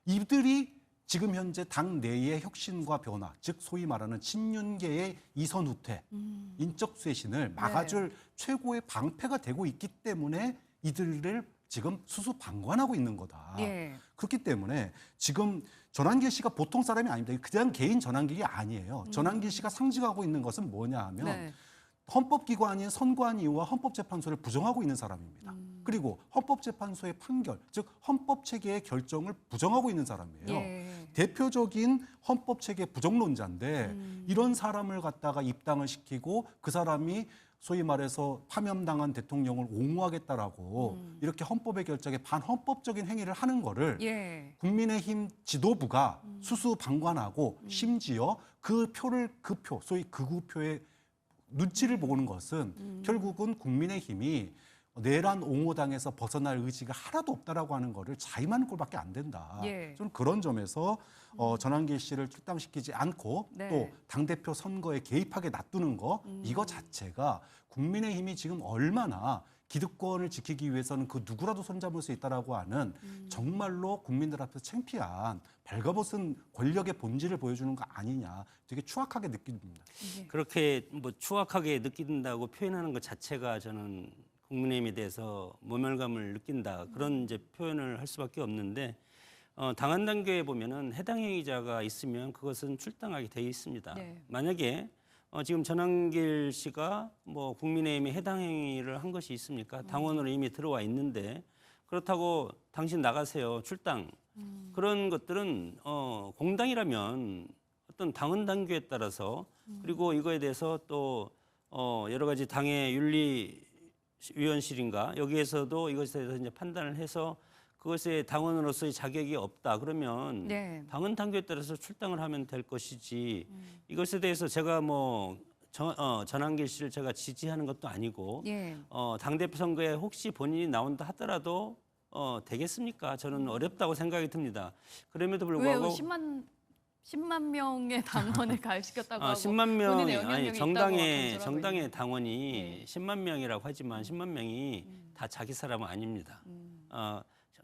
이들이 지금 현재 당 내의 혁신과 변화, 즉 소위 말하는 친윤계의 이선 후퇴, 인적 쇄신을 막아줄 최고의 방패가 되고 있기 때문에 이들을 지금 수수방관하고 있는 거다. 예. 그렇기 때문에 지금 전한계 씨가 보통 사람이 아닙니다. 그냥 개인 전한계가 아니에요. 전한계 씨가 상징하고 있는 것은 뭐냐 하면 네. 헌법기관인 선관위와 헌법재판소를 부정하고 있는 사람입니다. 그리고 헌법재판소의 판결, 즉 헌법체계의 결정을 부정하고 있는 사람이에요. 예. 대표적인 헌법 체계 부정론자인데 이런 사람을 갖다가 입당을 시키고 그 사람이 소위 말해서 파면당한 대통령을 옹호하겠다라고 이렇게 헌법의 결정에 반헌법적인 행위를 하는 거를 예. 국민의힘 지도부가 수수방관하고 심지어 그 표, 소위 극우표의 눈치를 보는 것은 결국은 국민의힘이 내란 옹호당에서 벗어날 의지가 하나도 없다라고 하는 거를 자임하는 꼴밖에 안 된다. 예. 저는 그런 점에서 전환길 씨를 출당시키지 않고 네. 또 당대표 선거에 개입하게 놔두는 거 이거 자체가 국민의힘이 지금 얼마나 기득권을 지키기 위해서는 그 누구라도 손잡을 수 있다라고 하는 정말로 국민들 앞에서 창피한 발가벗은 권력의 본질을 보여주는 거 아니냐 되게 추악하게 느낍니다. 그렇게 뭐 추악하게 느낀다고 표현하는 것 자체가 저는 국민의힘에 대해서 모멸감을 느낀다 그런 이제 표현을 할 수밖에 없는데 당헌 단계에 보면은 해당 행위자가 있으면 그것은 출당하게 돼 있습니다. 네. 만약에 지금 전환길 씨가 뭐 국민의힘에 해당 행위를 한 것이 있습니까? 당원으로 이미 들어와 있는데 그렇다고 당신 나가세요 출당 그런 것들은 공당이라면 어떤 당헌 단계에 따라서 그리고 이거에 대해서 또 여러 가지 당의 윤리위원실인가 여기에서도 이것에 대해서 이제 판단을 해서 그것에 당원으로서의 자격이 없다 그러면 네. 당헌 단계에 따라서 출당을 하면 될 것이지 이것에 대해서 제가 뭐 전환길 씨를 제가 지지하는 것도 아니고 예. 당대표 선거에 혹시 본인이 나온다 하더라도 되겠습니까? 저는 어렵다고 생각이 듭니다. 그럼에도 불구하고 왜요? 10만 명의 당원을 가입시켰다고 하고 10만 본인의 명이 영향력이 아니 있다고 강조를 하고 정당의 있는. 당원이 10만 명이라고 하지만 10만 명이 다 자기 사람은 아닙니다.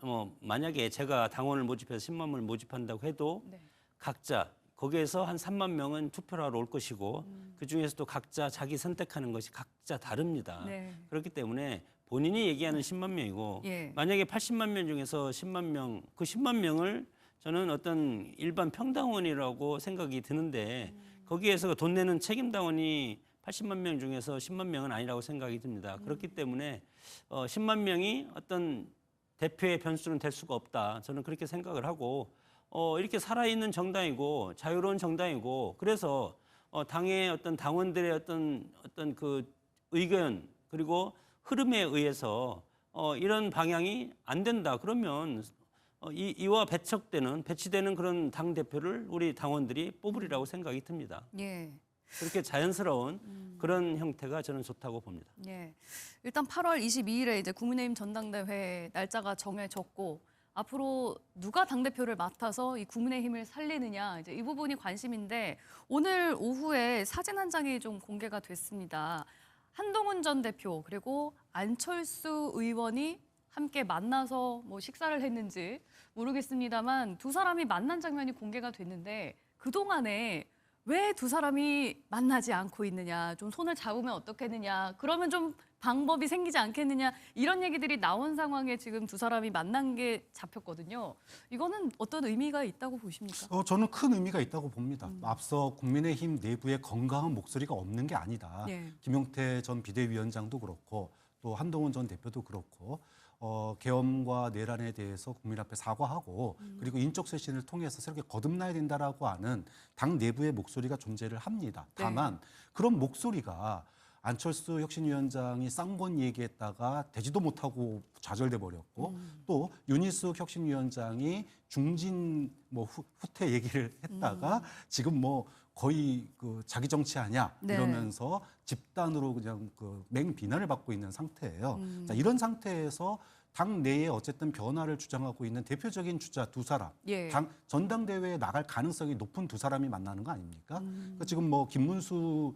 뭐 만약에 제가 당원을 모집해서 10만 명을 모집한다고 해도 네. 각자 거기에서 한 3만 명은 투표를 하러 올 것이고 그 중에서도 각자 자기 선택하는 것이 각자 다릅니다. 네. 그렇기 때문에 본인이 얘기하는 10만 명이고 예. 만약에 80만 명 중에서 10만 명, 그 10만 명을 저는 어떤 일반 평당원이라고 생각이 드는데 거기에서 돈 내는 책임당원이 80만 명 중에서 10만 명은 아니라고 생각이 듭니다. 그렇기 때문에 10만 명이 어떤 대표의 변수는 될 수가 없다. 저는 그렇게 생각을 하고 이렇게 살아있는 정당이고 자유로운 정당이고 그래서 당의 어떤 당원들의 어떤 그 의견 그리고 흐름에 의해서 이런 방향이 안 된다. 그러면 이와 배치되는 그런 당 대표를 우리 당원들이 뽑으리라고 생각이 듭니다. 예. 그렇게 자연스러운 그런 형태가 저는 좋다고 봅니다. 예. 일단 8월 22일에 이제 국민의힘 전당대회 날짜가 정해졌고 앞으로 누가 당대표를 맡아서 이 국민의힘을 살리느냐 이제 이 부분이 관심인데 오늘 오후에 사진 한 장이 좀 공개가 됐습니다. 한동훈 전 대표 그리고 안철수 의원이 함께 만나서 뭐 식사를 했는지 모르겠습니다만 두 사람이 만난 장면이 공개가 됐는데 그동안에 왜 두 사람이 만나지 않고 있느냐, 좀 손을 잡으면 어떻겠느냐, 그러면 좀 방법이 생기지 않겠느냐 이런 얘기들이 나온 상황에 지금 두 사람이 만난 게 잡혔거든요. 이거는 어떤 의미가 있다고 보십니까? 저는 큰 의미가 있다고 봅니다. 앞서 국민의힘 내부에 건강한 목소리가 없는 게 아니다. 예. 김용태 전 비대위원장도 그렇고 또 한동훈 전 대표도 그렇고 계엄과 내란에 대해서 국민 앞에 사과하고 그리고 인적 쇄신을 통해서 새롭게 거듭나야 된다라고 하는 당 내부의 목소리가 존재를 합니다. 다만 그런 목소리가 안철수 혁신위원장이 쌍권 얘기했다가 되지도 못하고 좌절돼 버렸고 또 윤희숙 혁신위원장이 중진 뭐 후퇴 얘기를 했다가 지금 뭐 거의 그 자기 정치하냐 이러면서 집단으로 그냥 그 맹비난을 받고 있는 상태예요. 자, 이런 상태에서 당 내에 어쨌든 변화를 주장하고 있는 대표적인 주자 두 사람, 전당대회에 나갈 가능성이 높은 두 사람이 만나는 거 아닙니까? 그러니까 지금 뭐 김문수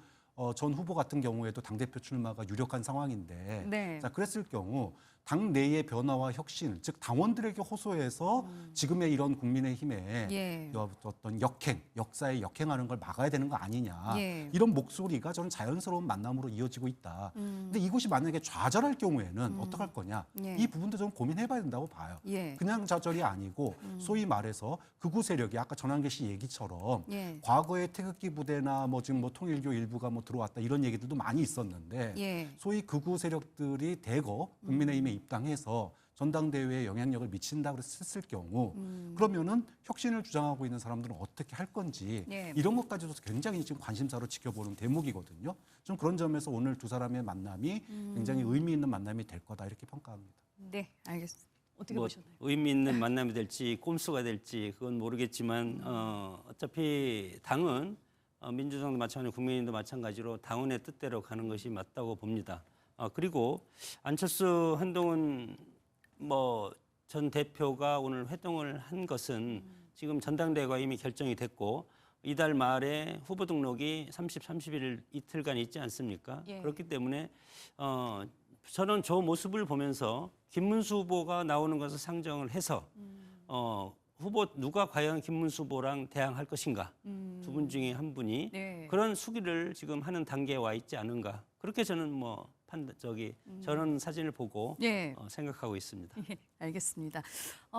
전 후보 같은 경우에도 당대표 출마가 유력한 상황인데 자, 그랬을 경우 당 내의 변화와 혁신, 즉 당원들에게 호소해서 지금의 이런 국민의힘에 어떤 역사에 역행하는 걸 막아야 되는 거 아니냐. 이런 목소리가 저는 자연스러운 만남으로 이어지고 있다. 근데 이것이 만약에 좌절할 경우에는 어떡할 거냐. 이 부분도 좀 고민해봐야 된다고 봐요. 그냥 좌절이 아니고 소위 말해서 극우 세력이 아까 전환길 씨 얘기처럼 과거에 태극기 부대나 뭐 지금 뭐 통일교 일부가 뭐 들어왔다 이런 얘기들도 많이 있었는데 소위 극우 세력들이 대거 국민의힘에 입당해서 전당대회에 영향력을 미친다고 했을 경우 그러면은 혁신을 주장하고 있는 사람들은 어떻게 할 건지 네. 이런 것까지도 굉장히 지금 관심사로 지켜보는 대목이거든요. 좀 그런 점에서 오늘 두 사람의 만남이 굉장히 의미 있는 만남이 될 거다 이렇게 평가합니다. 네, 알겠습니다. 어떻게 뭐 보셨나요? 의미 있는 만남이 될지 꼼수가 될지 그건 모르겠지만 어차피 당은 민주당도 마찬가지로 국민의힘도 마찬가지로 당원의 뜻대로 가는 것이 맞다고 봅니다. 그리고 안철수 한동훈 뭐 전 대표가 오늘 회동을 한 것은 지금 전당대회가 이미 결정이 됐고 이달 말에 후보 등록이 30, 31일 이틀간 있지 않습니까? 예. 그렇기 때문에 저는 저 모습을 보면서 김문수 후보가 나오는 것을 상정을 해서 후보 누가 과연 김문수 후보랑 대항할 것인가 두 분 중에 한 분이 네. 그런 수기를 지금 하는 단계에 와 있지 않은가 그렇게 저는 뭐 저는 사진을 보고 예. 생각하고 있습니다. 예, 알겠습니다.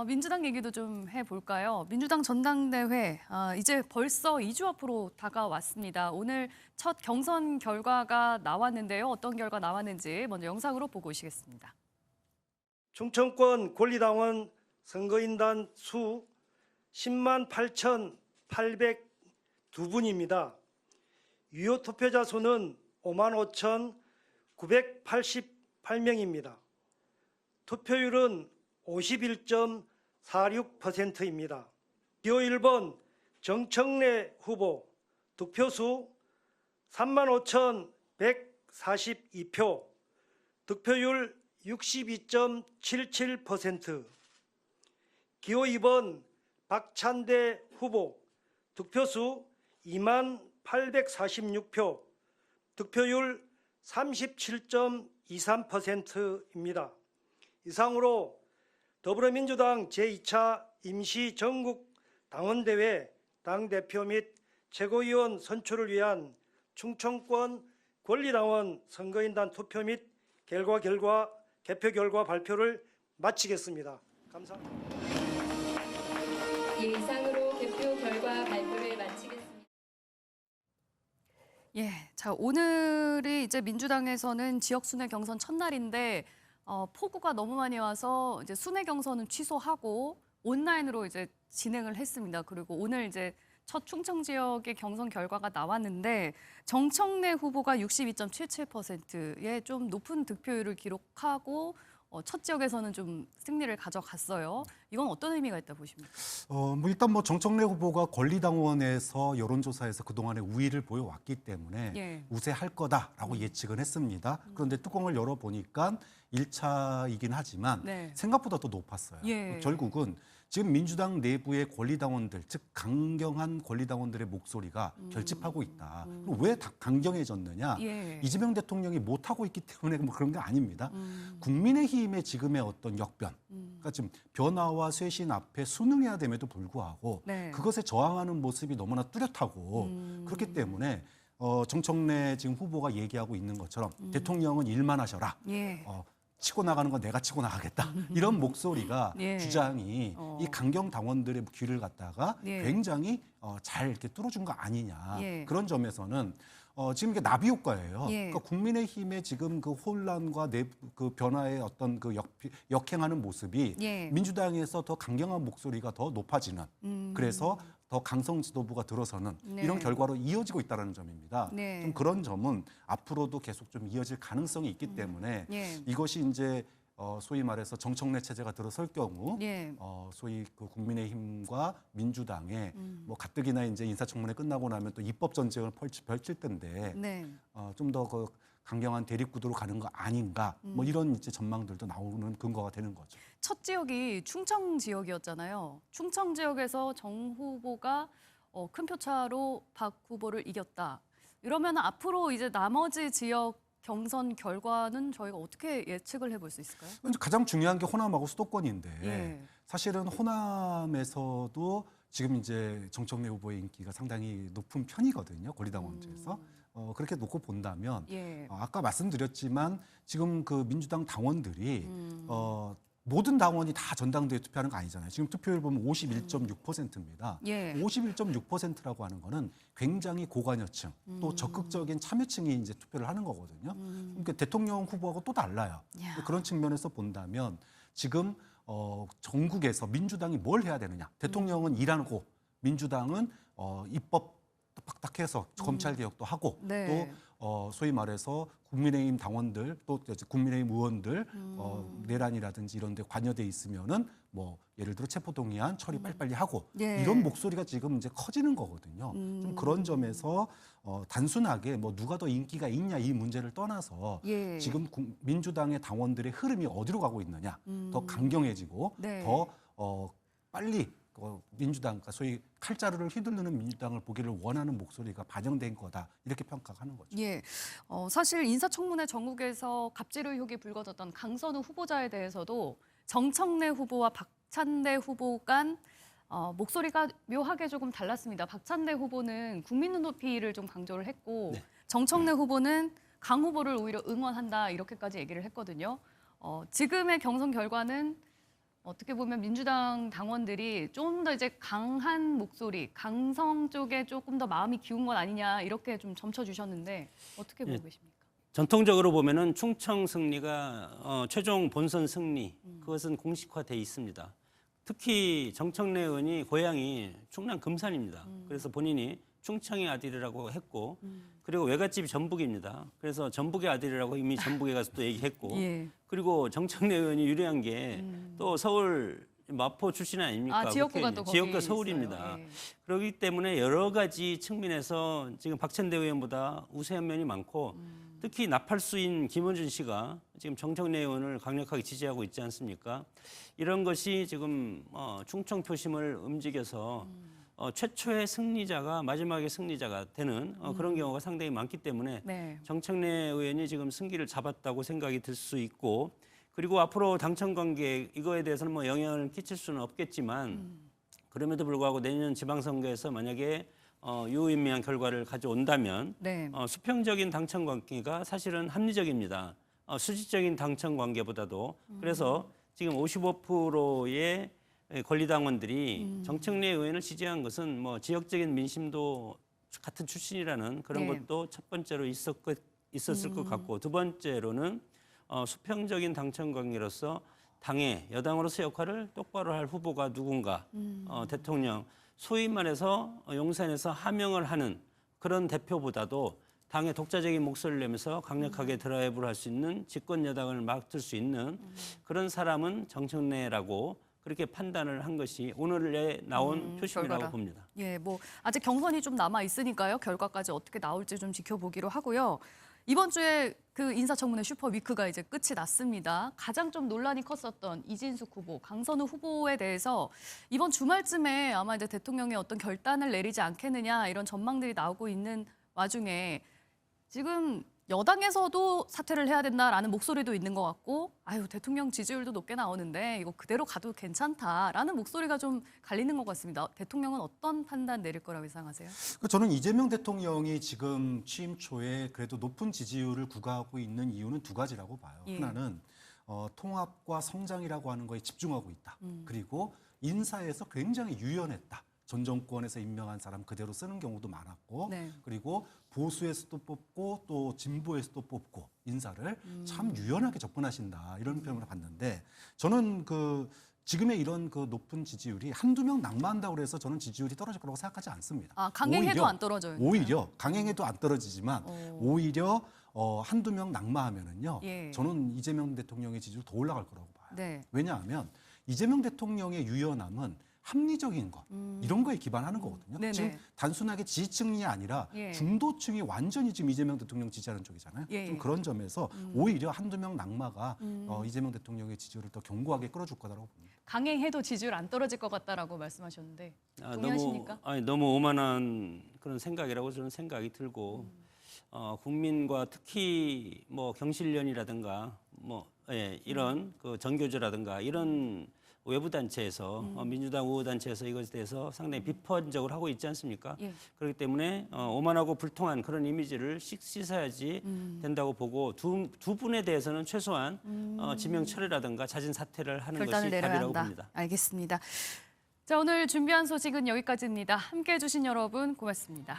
민주당 얘기도 좀 해볼까요? 민주당 전당대회 이제 벌써 2주 앞으로 다가왔습니다. 오늘 첫 경선 결과가 나왔는데요. 어떤 결과 나왔는지 먼저 영상으로 보고 오시겠습니다. 충청권 권리당원 선거인단 수 10만 8,802분입니다. 유효 투표자 수는 5만 5,988명입니다. 투표율은 51.46%입니다. 기호 1번 정청래 후보 득표수 35,142표, 득표율 62.77%. 기호 2번 박찬대 후보 득표수 28,846표, 득표율 37.23%입니다. 이상으로 더불어민주당 제2차 임시 전국 당원대회 당대표 및 최고위원 선출을 위한 충청권 권리당원 선거인단 투표 및 개표 결과 발표를 마치겠습니다. 감사합니다. 이상으로 개표 결과 발표를 마치겠습니다. 예, 자 오늘이 이제 민주당에서는 지역 순회 경선 첫날인데 폭우가 너무 많이 와서 이제 순회 경선은 취소하고 온라인으로 이제 진행을 했습니다. 그리고 오늘 이제 첫 충청 지역의 경선 결과가 나왔는데 정청래 후보가 62.77%의 좀 높은 득표율을 기록하고 첫 지역에서는 좀 승리를 가져갔어요. 이건 어떤 의미가 있다 보십니까? 뭐 일단 뭐 정청래 후보가 권리당원에서 여론조사에서 그동안의 우위를 보여왔기 때문에 예. 우세할 거다라고 예측은 했습니다. 그런데 뚜껑을 열어보니까 1차이긴 하지만 네. 생각보다 더 높았어요. 예. 결국은 지금 민주당 내부의 권리당원들, 즉 강경한 권리당원들의 목소리가 결집하고 있다. 그럼 왜 강경해졌느냐? 예. 이재명 대통령이 못하고 있기 때문에 뭐 그런 게 아닙니다. 국민의힘의 지금의 어떤 역변, 그러니까 지금 변화와 쇄신 앞에 순응해야 됨에도 불구하고 네. 그것에 저항하는 모습이 너무나 뚜렷하고 그렇기 때문에 정청래 지금 후보가 얘기하고 있는 것처럼 대통령은 일만 하셔라. 예. 치고 나가는 건 내가 치고 나가겠다. 이런 목소리가 예. 주장이 이 강경 당원들의 귀를 갖다가 예. 굉장히 잘 이렇게 뚫어준 거 아니냐. 예. 그런 점에서는 지금 이게 나비 효과예요. 예. 그러니까 국민의힘의 지금 그 혼란과 그 변화의 어떤 그 역행하는 모습이 예. 민주당에서 더 강경한 목소리가 더 높아지는 그래서 더 강성 지도부가 들어서는 네. 이런 결과로 이어지고 있다는 점입니다. 네. 좀 그런 점은 앞으로도 계속 좀 이어질 가능성이 있기 때문에 예. 이것이 이제 소위 말해서 정청래 체제가 들어설 경우 예. 소위 그 국민의힘과 민주당의 뭐 가뜩이나 이제 인사청문회 끝나고 나면 또 입법 전쟁을 펼칠 텐데 네. 좀 더 그 강경한 대립구도로 가는 거 아닌가 뭐 이런 이제 전망들도 나오는 근거가 되는 거죠. 첫 지역이 충청 지역이었잖아요. 충청 지역에서 정 후보가 큰 표차로 박 후보를 이겼다. 이러면 앞으로 이제 나머지 지역 경선 결과는 저희가 어떻게 예측을 해볼 수 있을까요? 가장 중요한 게 호남하고 수도권인데 예. 사실은 호남에서도 지금 이제 정청래 후보의 인기가 상당히 높은 편이거든요. 권리당원제에서. 그렇게 놓고 본다면 예. 아까 말씀드렸지만 지금 그 민주당 당원들이 모든 당원이 다 전당대회 투표하는 거 아니잖아요. 지금 투표율 보면 51.6%입니다. 예. 51.6%라고 하는 거는 굉장히 고관여층 또 적극적인 참여층이 이제 투표를 하는 거거든요. 그러니까 대통령 후보하고 또 달라요. 야. 그런 측면에서 본다면 지금 전국에서 민주당이 뭘 해야 되느냐. 대통령은 일하고 민주당은 입법 빡빡해서 검찰 개혁도 하고 네. 또 소위 말해서 국민의힘 당원들 또 국민의힘 의원들 내란이라든지 이런 데 관여돼 있으면은 뭐 예를 들어 체포동의안 처리 빨리빨리 하고 예. 이런 목소리가 지금 이제 커지는 거거든요. 좀 그런 점에서 단순하게 뭐 누가 더 인기가 있냐 이 문제를 떠나서 예. 지금 민주당의 당원들의 흐름이 어디로 가고 있느냐 더 강경해지고 네. 더 빨리 민주당, 그러니까 소위 칼자루를 휘두르는 민주당을 보기를 원하는 목소리가 반영된 거다 이렇게 평가하는 거죠. 예, 사실 인사청문회 전국에서 갑질 의혹이 불거졌던 강선우 후보자에 대해서도 정청래 후보와 박찬대 후보 간 목소리가 묘하게 조금 달랐습니다. 박찬대 후보는 국민 눈높이를 좀 강조를 했고 네. 정청래 후보는 강 후보를 오히려 응원한다 이렇게까지 얘기를 했거든요. 지금의 경선 결과는 어떻게 보면 민주당 당원들이 좀 더 이제 강한 목소리, 강성 쪽에 조금 더 마음이 기운 건 아니냐 이렇게 좀 점쳐주셨는데 어떻게 보고 계십니까? 전통적으로 보면은 충청 승리가 최종 본선 승리 그것은 공식화돼 있습니다. 특히 정청래 의원이 고향이 충남 금산입니다. 그래서 본인이 충청의 아들이라고 했고 그리고 외갓집이 전북입니다. 그래서 전북의 아들이라고 이미 전북에 가서 또 얘기했고 예. 그리고 정청래 의원이 유리한 게 또 서울 마포 출신 아닙니까? 지역구가 또 거기 지역구가 서울입니다. 있어요. 예. 그렇기 때문에 여러 가지 측면에서 지금 박찬대 의원보다 우세한 면이 많고 특히 나팔수인 김원준 씨가 지금 정청래 의원을 강력하게 지지하고 있지 않습니까? 이런 것이 지금 충청 표심을 움직여서 최초의 승리자가 마지막에 승리자가 되는 그런 경우가 상당히 많기 때문에 네. 정청래 의원이 지금 승기를 잡았다고 생각이 들 수 있고 그리고 앞으로 당청 관계 이거에 대해서는 뭐 영향을 끼칠 수는 없겠지만 그럼에도 불구하고 내년 지방선거에서 만약에 유의미한 결과를 가져온다면 네. 수평적인 당청 관계가 사실은 합리적입니다. 수직적인 당청 관계보다도 그래서 지금 55%의 권리당원들이 정청래 의원을 지지한 것은 뭐 지역적인 민심도 같은 출신이라는 그런 네. 것도 첫 번째로 있었을 것 같고 두 번째로는 수평적인 당청 관계로서 당의 여당으로서 역할을 똑바로 할 후보가 누군가 대통령 소위 말해서 용산에서 하명을 하는 그런 대표보다도 당의 독자적인 목소리를 내면서 강력하게 드라이브를 할 수 있는 집권 여당을 맡을 수 있는 그런 사람은 정청래라고 그렇게 판단을 한 것이 오늘에 나온 표심이라고 결과라. 봅니다. 예, 뭐 아직 경선이 좀 남아 있으니까요. 결과까지 어떻게 나올지 좀 지켜보기로 하고요. 이번 주에 그 인사청문회 슈퍼위크가 이제 끝이 났습니다. 가장 좀 논란이 컸었던 이진숙 후보, 강선우 후보에 대해서 이번 주말쯤에 아마 이제 대통령이 어떤 결단을 내리지 않겠느냐 이런 전망들이 나오고 있는 와중에 지금 여당에서도 사퇴를 해야 된다라는 목소리도 있는 것 같고 아유 대통령 지지율도 높게 나오는데 이거 그대로 가도 괜찮다라는 목소리가 좀 갈리는 것 같습니다. 대통령은 어떤 판단 내릴 거라고 예상하세요? 저는 이재명 대통령이 지금 취임 초에 그래도 높은 지지율을 구가하고 있는 이유는 두 가지라고 봐요. 예. 하나는 통합과 성장이라고 하는 거에 집중하고 있다. 그리고 인사에서 굉장히 유연했다. 전 정권에서 임명한 사람 그대로 쓰는 경우도 많았고 네. 그리고 보수에서도 뽑고 또 진보에서도 뽑고 인사를 참 유연하게 접근하신다 이런 표현을 봤는데 저는 지금의 이런 높은 지지율이 한두 명 낙마한다고 해서 저는 지지율이 떨어질 거라고 생각하지 않습니다. 아, 강행해도 안 떨어져요? 오히려 강행해도 안 떨어지지만 오히려 한두 명 낙마하면은요. 예. 저는 이재명 대통령의 지지율 더 올라갈 거라고 봐요. 네. 왜냐하면 이재명 대통령의 유연함은 합리적인 것 이런 거에 기반하는 거거든요. 네네. 지금 단순하게 지지층이 아니라 예. 중도층이 완전히 지금 이재명 대통령 지지하는 쪽이잖아요. 예. 좀 그런 점에서 오히려 한두 명 낙마가 이재명 대통령의 지지율을 더 견고하게 끌어줄 거다라고 봅니다. 강행해도 지지율 안 떨어질 것 같다라고 말씀하셨는데 동의하십니까? 너무 오만한 그런 생각이라고 저는 생각이 들고 국민과 특히 뭐 경실련이라든가 이런 그 전교조라든가 이런 외부 단체에서 민주당 우호 단체에서 이것에 대해서 상당히 비판적으로 하고 있지 않습니까? 예. 그렇기 때문에 오만하고 불통한 그런 이미지를 씻어야지 된다고 보고 두 분에 대해서는 최소한 지명 철회라든가 자진 사퇴를 하는 결단을 것이 내려야 답이라고 한다. 봅니다. 알겠습니다. 자, 오늘 준비한 소식은 여기까지입니다. 함께해 주신 여러분 고맙습니다.